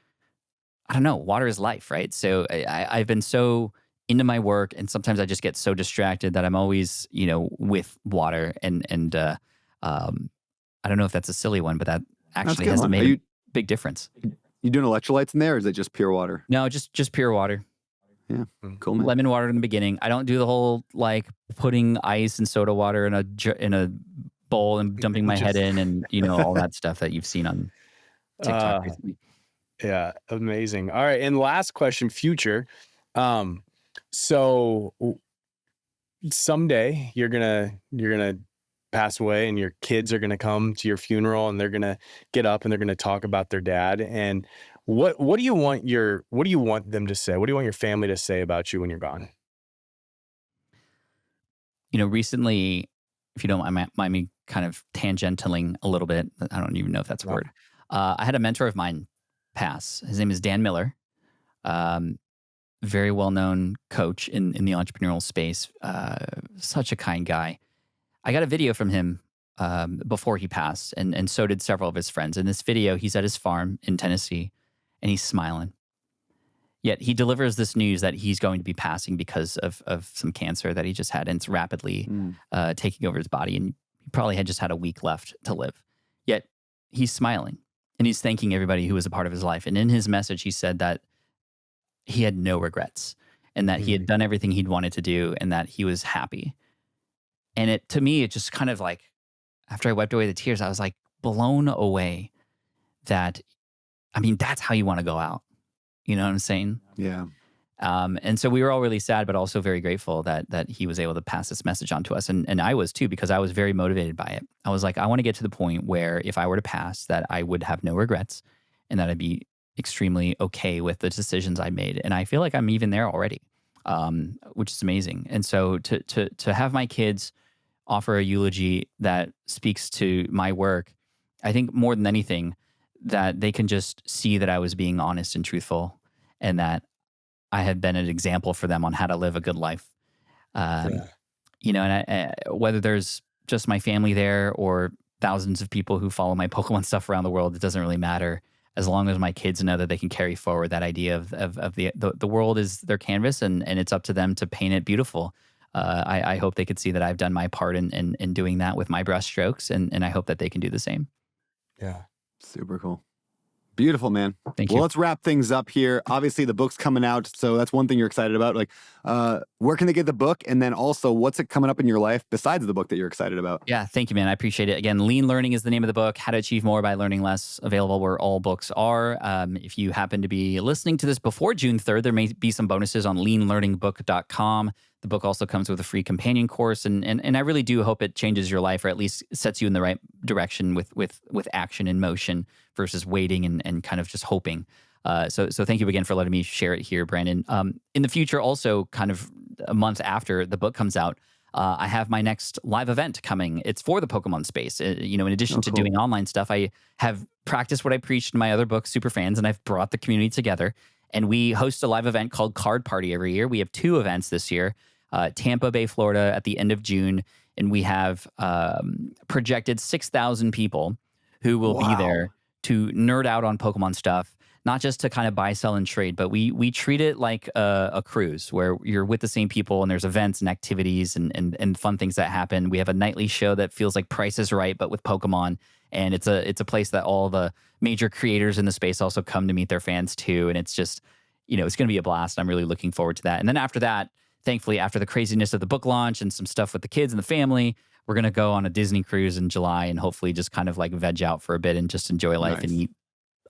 I don't know, water is life, right? So I've been so into my work, and sometimes I just get so distracted that I'm always, with water. And I don't know if that's a silly one, but that actually has made a big difference. You doing electrolytes in there, or is it just pure water? No, just pure water. Yeah, cool, man. Lemon water in the beginning. I don't do the whole like putting ice and soda water in a bowl and dumping my head in and all that stuff that you've seen on TikTok recently. Yeah, amazing. All right, and last question, future. So someday you're gonna pass away, and your kids are gonna come to your funeral, and they're gonna get up and they're gonna talk about their dad. And what do you want them to say? What do you want your family to say about you when you're gone? Recently, if you don't mind me kind of tangentialing a little bit, I don't even know if that's a word. I had a mentor of mine pass. His name is Dan Miller. Very well-known coach in the entrepreneurial space. Such a kind guy. I got a video from him before he passed, and so did several of his friends. In this video, he's at his farm in Tennessee, and he's smiling. Yet he delivers this news that he's going to be passing because of some cancer that he just had, and it's rapidly taking over his body, and he probably had just had a week left to live. Yet he's smiling, and he's thanking everybody who was a part of his life. And in his message, he said that he had no regrets, and that he had done everything he'd wanted to do, and that he was happy. And to me, it just kind of like, after I wiped away the tears, I was like blown away that, that's how you want to go out. You know what I'm saying? Yeah. And so we were all really sad, but also very grateful that he was able to pass this message on to us. And I was too, because I was very motivated by it. I was like, I want to get to the point where if I were to pass, that I would have no regrets, and that I'd be extremely okay with the decisions I made. And I feel like I'm even there already, which is amazing. And so to have my kids offer a eulogy that speaks to my work, I think more than anything, that they can just see that I was being honest and truthful, and that I had been an example for them on how to live a good life. And whether there's just my family there or thousands of people who follow my Pokemon stuff around the world, it doesn't really matter. As long as my kids know that they can carry forward that idea of the world is their canvas, and it's up to them to paint it beautiful. I hope they could see that I've done my part in doing that with my brush strokes, and I hope that they can do the same. Yeah. Super cool. Beautiful, man. Thank you. Well, let's wrap things up here. Obviously, the book's coming out, so that's one thing you're excited about. Like, where can they get the book? And then also, what's it coming up in your life besides the book that you're excited about? Yeah, thank you, man. I appreciate it. Again, Lean Learning is the name of the book. How to Achieve More by Learning Less, available where all books are. If you happen to be listening to this before June 3rd, there may be some bonuses on leanlearningbook.com. The book also comes with a free companion course, and I really do hope it changes your life, or at least sets you in the right direction with action and motion versus waiting and kind of just hoping. So thank you again for letting me share it here, Brandon. In the future, also kind of a month after the book comes out, I have my next live event coming. It's for the Pokemon space. In addition to doing online stuff, I have practiced what I preached in my other book, Superfans, and I've brought the community together. And we host a live event called Card Party every year. We have 2 events this year. Tampa Bay, Florida at the end of June. And we have projected 6,000 people who will be there to nerd out on Pokemon stuff, not just to kind of buy, sell, and trade, but we treat it like a cruise where you're with the same people, and there's events and activities and fun things that happen. We have a nightly show that feels like Price is Right, but with Pokemon. And it's a place that all the major creators in the space also come to meet their fans too. And it's just, it's going to be a blast. I'm really looking forward to that. And then after that, thankfully, after the craziness of the book launch and some stuff with the kids and the family, we're going to go on a Disney cruise in July, and hopefully just kind of like veg out for a bit and just enjoy life and eat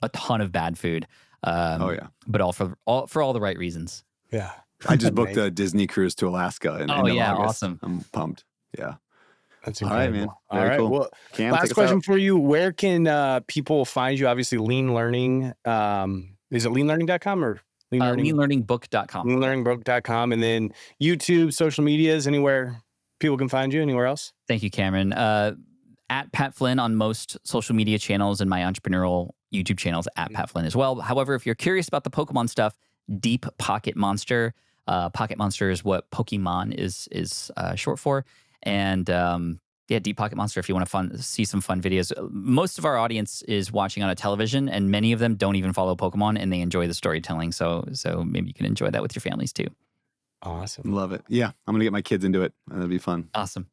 a ton of bad food. But all for all the right reasons. Yeah. I just booked a Disney cruise to Alaska in August. Awesome. I'm pumped. Yeah. That's incredible. All right, man. Very cool. Well, Cam, last question for you. Where can people find you? Obviously, Lean Learning. Is it leanlearning.com or leanlearningbook.com? Leanlearningbook.com. And then YouTube, social medias, anywhere people can find you, anywhere else? Thank you, Cameron. At Pat Flynn on most social media channels, and my entrepreneurial YouTube channels at Pat Flynn as well. However, if you're curious about the Pokemon stuff, Deep Pocket Monster. Pocket Monster is what Pokemon is short for. And Deep Pocket Monster, if you want to see some fun videos. Most of our audience is watching on a television, and many of them don't even follow Pokemon, and they enjoy the storytelling. So maybe you can enjoy that with your families too. Awesome. Love it. Yeah, I'm going to get my kids into it. That'll be fun. Awesome.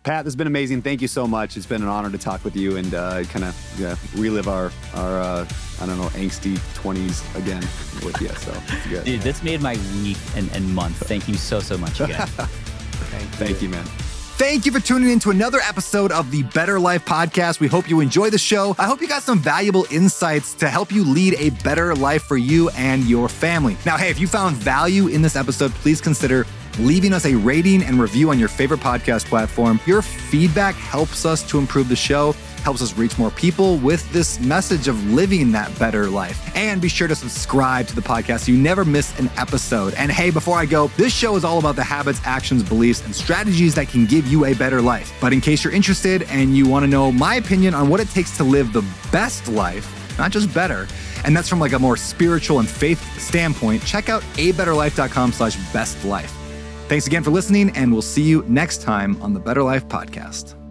Pat, this has been amazing. Thank you so much. It's been an honor to talk with you and kind of relive our angsty 20s again with you. So it's good. Dude, this made my week and month. Thank you so much again. Thank you, man. Thank you for tuning in to another episode of the Better Life Podcast. We hope you enjoy the show. I hope you got some valuable insights to help you lead a better life for you and your family. Now, hey, if you found value in this episode, please consider leaving us a rating and review on your favorite podcast platform. Your feedback helps us to improve the show, helps us reach more people with this message of living that better life. And be sure to subscribe to the podcast so you never miss an episode. And hey, before I go, this show is all about the habits, actions, beliefs, and strategies that can give you a better life. But in case you're interested and you want to know my opinion on what it takes to live the best life, not just better, and that's from like a more spiritual and faith standpoint, check out abetterlife.com/bestlife. Thanks again for listening, and we'll see you next time on the Better Life Podcast.